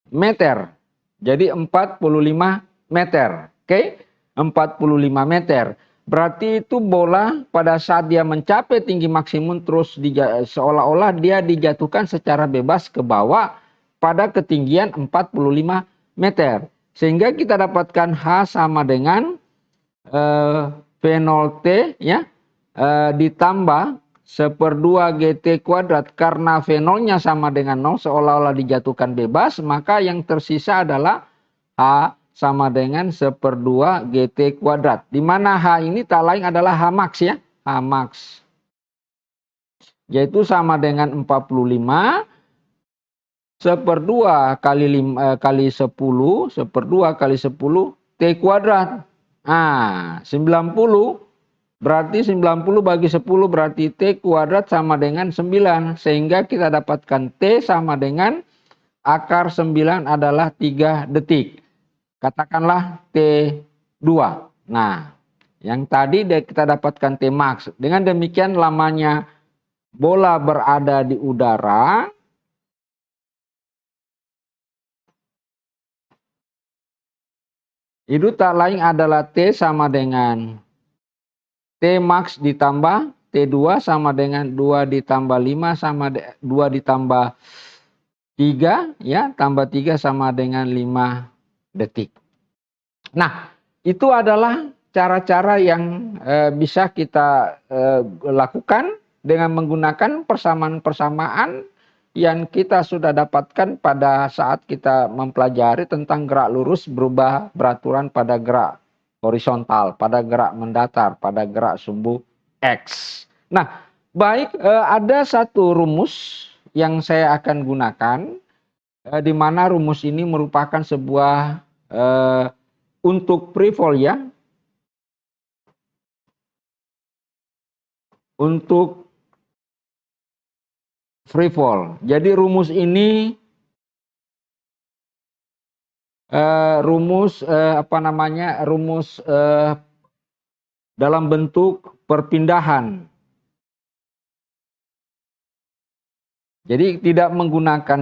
meter. Jadi 45 meter. Oke? 45 meter. Berarti itu bola pada saat dia mencapai tinggi maksimum terus seolah-olah dia dijatuhkan secara bebas ke bawah pada ketinggian 45 meter. Sehingga kita dapatkan H sama dengan V0T ya, ditambah 1/2 GT kuadrat. Karena V0-nya sama dengan 0 seolah-olah dijatuhkan bebas, maka yang tersisa adalah H sama dengan 1/2 GT kuadrat. Di mana H ini tak lain adalah H max ya. H max. Yaitu sama dengan 45 1/2 kali 10, 1/2 kali 10 T kuadrat. Nah, 90. Berarti 90 bagi 10 berarti T kuadrat sama dengan 9. Sehingga kita dapatkan T sama dengan akar 9 adalah 3 detik. Katakanlah T2. Nah, yang tadi kita dapatkan T max. Dengan demikian lamanya bola berada di udara itu tak lain adalah T sama dengan T max ditambah T2 sama dengan 2 ditambah 5 sama 2 ditambah 3 ya, tambah 3 sama dengan 5 detik. Nah, itu adalah cara-cara yang bisa kita lakukan dengan menggunakan persamaan-persamaan yang kita sudah dapatkan pada saat kita mempelajari tentang gerak lurus berubah beraturan pada gerak horizontal, pada gerak mendatar, pada gerak sumbu X. Nah, baik, ada satu rumus yang saya akan gunakan, di mana rumus ini merupakan sebuah untuk free fall ya, untuk free fall. Jadi rumus ini rumus dalam bentuk perpindahan. Jadi tidak menggunakan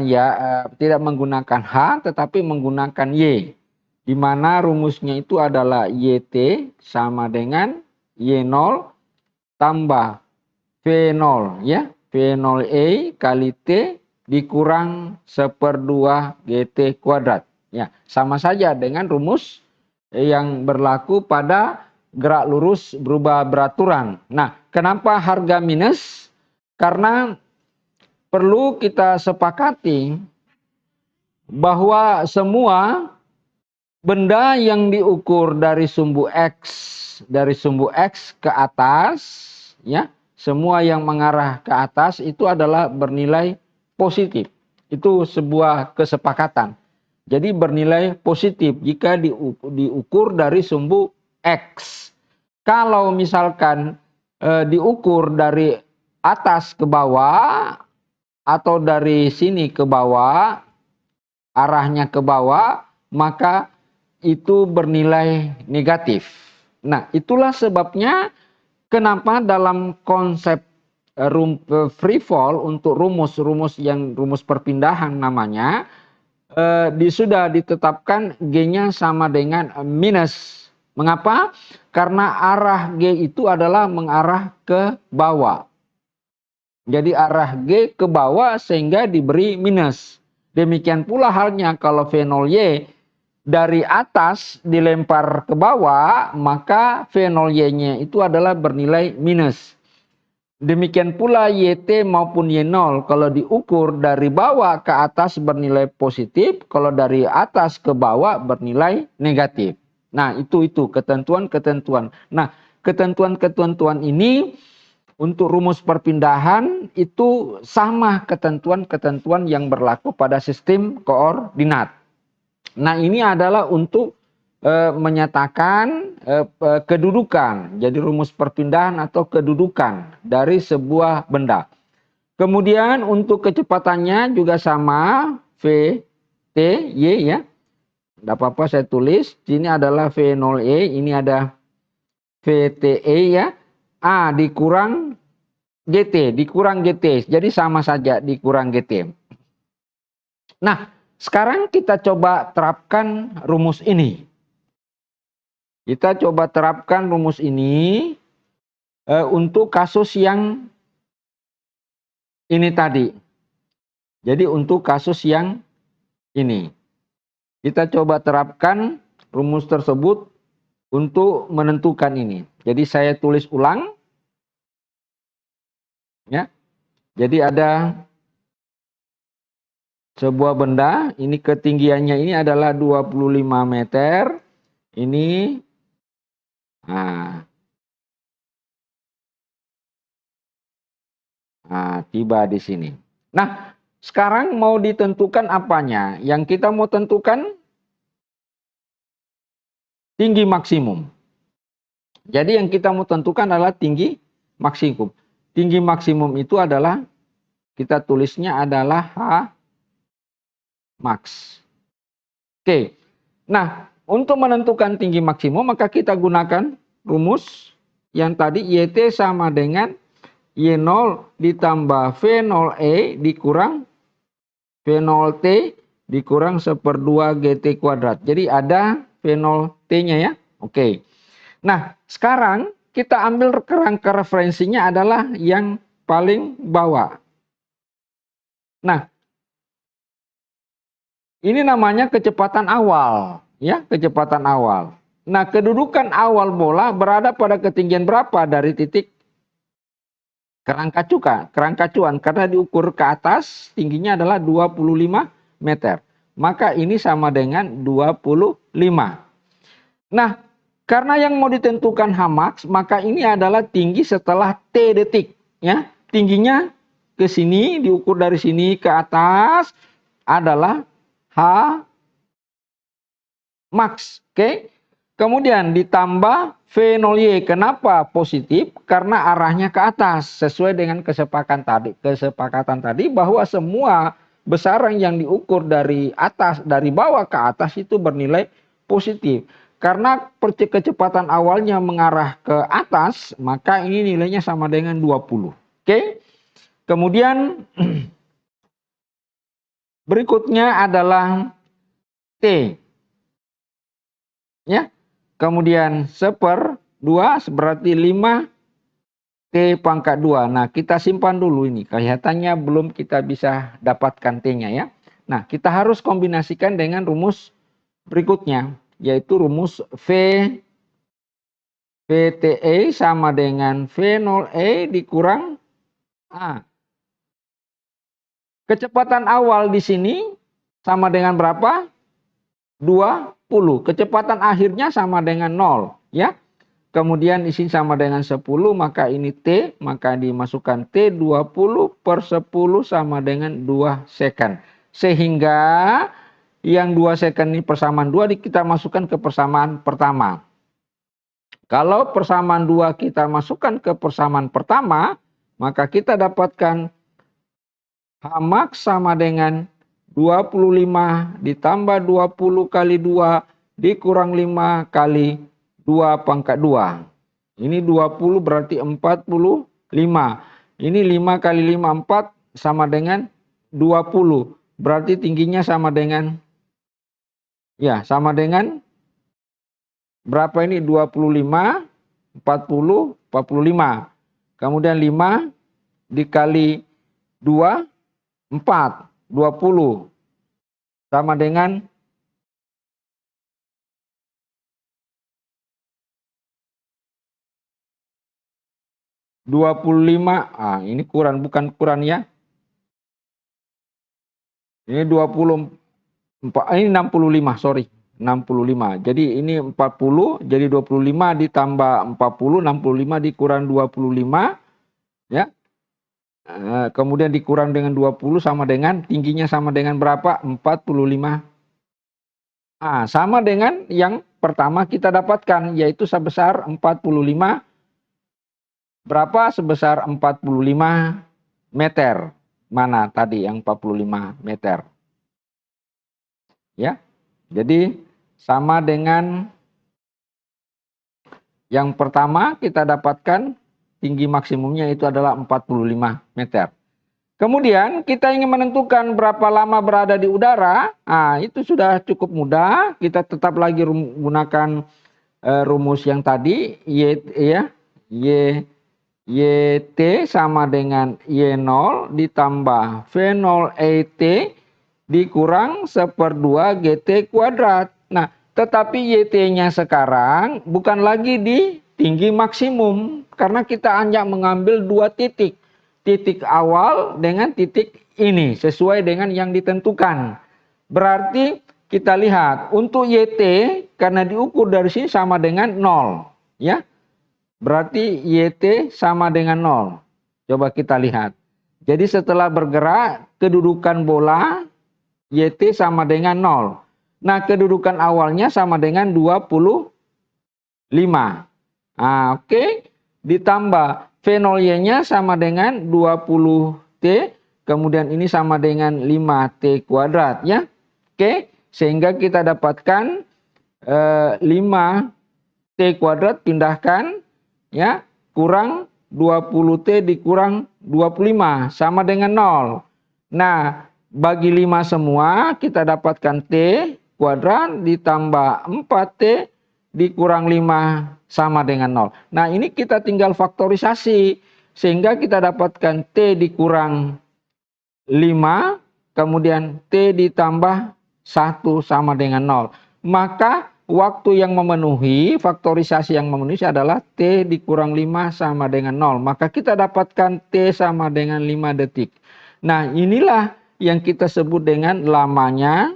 tidak menggunakan H tetapi menggunakan Y. Di mana rumusnya itu adalah YT sama dengan Y0 tambah V0 ya. V0E kali T dikurang 1/2 GT kuadrat. Ya, sama saja dengan rumus yang berlaku pada gerak lurus berubah beraturan. Nah, kenapa harga minus? Karena perlu kita sepakati bahwa semua benda yang diukur dari sumbu X ke atas, ya, semua yang mengarah ke atas itu adalah bernilai positif. Itu sebuah kesepakatan. Jadi bernilai positif jika diukur dari sumbu X. Kalau misalkan diukur dari atas ke bawah atau dari sini ke bawah, arahnya ke bawah, maka itu bernilai negatif. Nah, itulah sebabnya kenapa dalam konsep free fall untuk rumus perpindahan namanya, sudah ditetapkan G-nya sama dengan minus. Mengapa? Karena arah G itu adalah mengarah ke bawah. Jadi arah G ke bawah sehingga diberi minus. Demikian pula halnya kalau V0Y dari atas dilempar ke bawah, maka V0Y-nya itu adalah bernilai minus. Demikian pula YT maupun Y0 kalau diukur dari bawah ke atas bernilai positif, kalau dari atas ke bawah bernilai negatif. Nah, itu ketentuan-ketentuan. Nah, ketentuan-ketentuan ini untuk rumus perpindahan itu sama ketentuan-ketentuan yang berlaku pada sistem koordinat. Nah, ini adalah untuk menyatakan kedudukan. Jadi rumus perpindahan atau kedudukan dari sebuah benda. Kemudian untuk kecepatannya juga sama, V, T, Y ya. Tidak apa-apa saya tulis. Ini adalah V0E, ini ada VTE ya. A dikurang GT, dikurang GT. Jadi sama saja dikurang GT. Nah, sekarang kita coba terapkan rumus ini. Kita coba terapkan rumus ini untuk kasus yang ini tadi. Jadi untuk kasus yang ini. Kita coba terapkan rumus tersebut untuk menentukan ini. Jadi saya tulis ulang. Ya. Jadi ada sebuah benda, ini ketinggiannya ini adalah 25 meter. Ini tiba di sini. Nah, sekarang mau ditentukan apanya? Yang kita mau tentukan tinggi maksimum. Jadi yang kita mau tentukan adalah tinggi maksimum. Tinggi maksimum itu adalah, kita tulisnya adalah H max. Oke. Nah, untuk menentukan tinggi maksimum maka kita gunakan rumus yang tadi YT sama dengan Y0 ditambah V0E dikurang V0T dikurang 1/2 GT kuadrat. Jadi ada V0T-nya ya. Oke. Nah, sekarang kita ambil kerangka referensinya adalah yang paling bawah. Nah, ini namanya kecepatan awal, ya, kecepatan awal. Nah, kedudukan awal bola berada pada ketinggian berapa dari titik kerangkacuan karena diukur ke atas tingginya adalah 25 meter. Maka ini sama dengan 25. Nah, karena yang mau ditentukan H max, maka ini adalah tinggi setelah T detik, ya. Tingginya ke sini diukur dari sini ke atas adalah H max, oke? Kemudian ditambah V0Y. Kenapa positif? Karena arahnya ke atas. Sesuai dengan kesepakatan tadi bahwa semua besaran yang diukur dari atas, dari bawah ke atas itu bernilai positif. Karena kecepatan awalnya mengarah ke atas, maka ini nilainya sama dengan 20. Oke? Kemudian berikutnya adalah T. Ya. Kemudian 1/2 berarti 5 T pangkat 2. Nah, kita simpan dulu ini. Kelihatannya belum kita bisa dapatkan T-nya ya. Nah, kita harus kombinasikan dengan rumus berikutnya, yaitu rumus VTE sama dengan V0E dikurang A. Kecepatan awal di sini sama dengan berapa? 20. Kecepatan akhirnya sama dengan 0, ya. Kemudian isi sama dengan 10, maka ini T, maka dimasukkan T 20/10 sama dengan 2 second. Sehingga yang 2 second ini persamaan 2 kita masukkan ke persamaan pertama. Kalau persamaan 2 kita masukkan ke persamaan pertama, maka kita dapatkan H max sama dengan 25 ditambah 20 kali 2 dikurang 5 kali 2 pangkat 2. Ini 20 berarti 45. Ini 5 kali 5, 4 sama dengan 20. Berarti tingginya sama dengan, ya sama dengan berapa ini? 25, 40, 45. Kemudian 5 dikali 2, 4, 20. Sama dengan 25. Ini kurang, bukan kurang ya. Ini 24, ini 65, sorry. 65. Jadi ini 40, jadi 25 ditambah 40, 65 dikurang 25, ya. Kemudian dikurang dengan 20 sama dengan, tingginya sama dengan berapa? 45. Sama dengan yang pertama kita dapatkan, yaitu sebesar 45. Berapa? Sebesar 45 meter. Mana tadi yang 45 meter? Ya. Jadi sama dengan yang pertama kita dapatkan tinggi maksimumnya itu adalah 45 meter. Kemudian kita ingin menentukan berapa lama berada di udara. Itu sudah cukup mudah. Kita tetap lagi gunakan rumus yang tadi, YT sama dengan Y0 ditambah V0 ET dikurang 1/2 GT kuadrat. Nah, tetapi YT-nya sekarang bukan lagi di tinggi maksimum karena kita hanya mengambil 2 titik. Titik awal dengan titik ini sesuai dengan yang ditentukan. Berarti kita lihat untuk YT karena diukur dari sini sama dengan 0, ya. Berarti YT sama dengan 0. Coba kita lihat. Jadi setelah bergerak, kedudukan bola YT sama dengan 0. Nah, kedudukan awalnya sama dengan 25. Oke. Ditambah V0Y-nya sama dengan 20T. Kemudian ini sama dengan 5T kuadrat, ya. Oke. Sehingga kita dapatkan 5T kuadrat pindahkan, ya, kurang 20T dikurang 25 sama dengan 0. Nah, bagi 5 semua kita dapatkan T kuadrat ditambah 4T dikurang 5 sama dengan 0. Nah, ini kita tinggal faktorisasi sehingga kita dapatkan T dikurang 5 kemudian T ditambah 1 sama dengan 0. Maka waktu yang memenuhi, faktorisasi yang memenuhi adalah T dikurang 5 sama dengan 0. Maka kita dapatkan T sama dengan 5 detik. Nah, inilah yang kita sebut dengan lamanya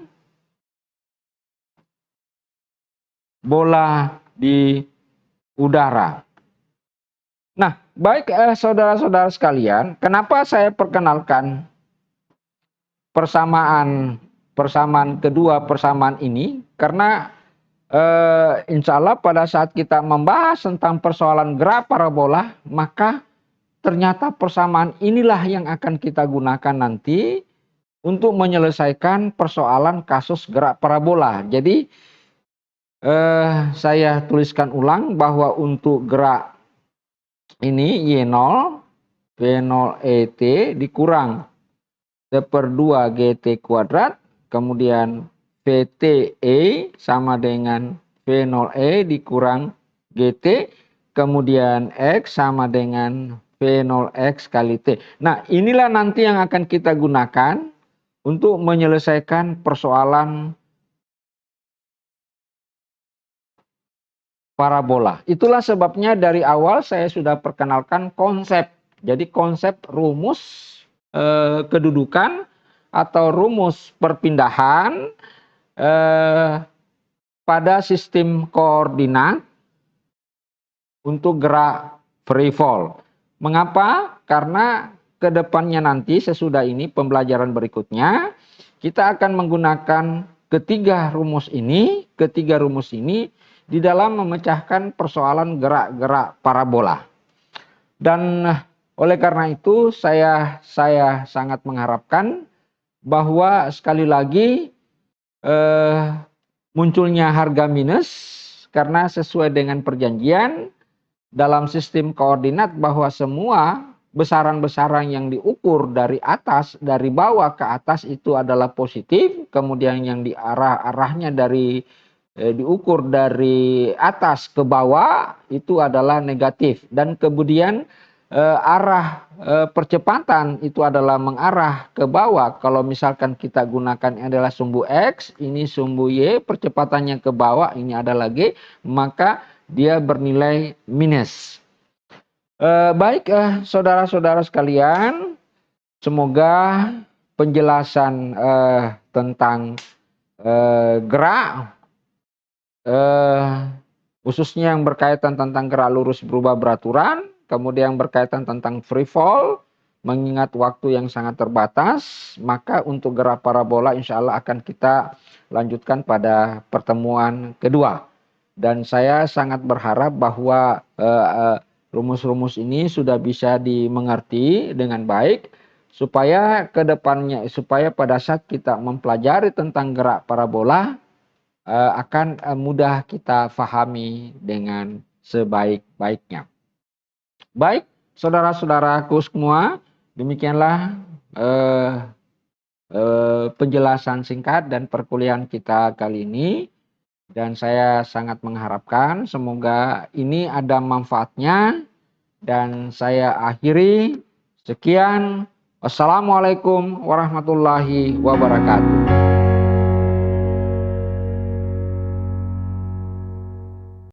bola di udara. Nah, baik saudara-saudara sekalian, kenapa saya perkenalkan persamaan kedua persamaan ini? Karena insya Allah pada saat kita membahas tentang persoalan gerak parabola, maka ternyata persamaan inilah yang akan kita gunakan nanti untuk menyelesaikan persoalan kasus gerak parabola. Jadi saya tuliskan ulang bahwa untuk gerak ini Y0 V0 ET dikurang 1/2 GT kuadrat, kemudian VTE sama dengan V0E dikurang GT, kemudian X sama dengan V0X kali T. Nah, inilah nanti yang akan kita gunakan untuk menyelesaikan persoalan parabola. Itulah sebabnya dari awal saya sudah perkenalkan konsep. Jadi konsep rumus kedudukan atau rumus perpindahan pada sistem koordinat untuk gerak free fall. Mengapa? Karena kedepannya nanti sesudah ini pembelajaran berikutnya kita akan menggunakan ketiga rumus ini di dalam memecahkan persoalan gerak-gerak parabola. Dan oleh karena itu saya sangat mengharapkan bahwa sekali lagi munculnya harga minus karena sesuai dengan perjanjian dalam sistem koordinat bahwa semua besaran-besaran yang diukur dari atas, dari bawah ke atas itu adalah positif, kemudian yang arahnya diukur dari atas ke bawah itu adalah negatif, dan kemudian arah percepatan itu adalah mengarah ke bawah. Kalau misalkan kita gunakan adalah sumbu X, ini sumbu Y, percepatannya ke bawah, ini adalah G, maka dia bernilai minus. Baik, saudara-saudara sekalian, semoga penjelasan tentang gerak, khususnya yang berkaitan tentang gerak lurus berubah beraturan, kemudian berkaitan tentang free fall, mengingat waktu yang sangat terbatas, maka untuk gerak parabola insya Allah akan kita lanjutkan pada pertemuan kedua. Dan saya sangat berharap bahwa rumus-rumus ini sudah bisa dimengerti dengan baik, supaya ke depannya, supaya pada saat kita mempelajari tentang gerak parabola, akan mudah kita fahami dengan sebaik-baiknya. Baik, saudara-saudaraku semua, demikianlah penjelasan singkat dan perkuliahan kita kali ini. Dan saya sangat mengharapkan semoga ini ada manfaatnya. Dan saya akhiri. Sekian. Wassalamualaikum warahmatullahi wabarakatuh.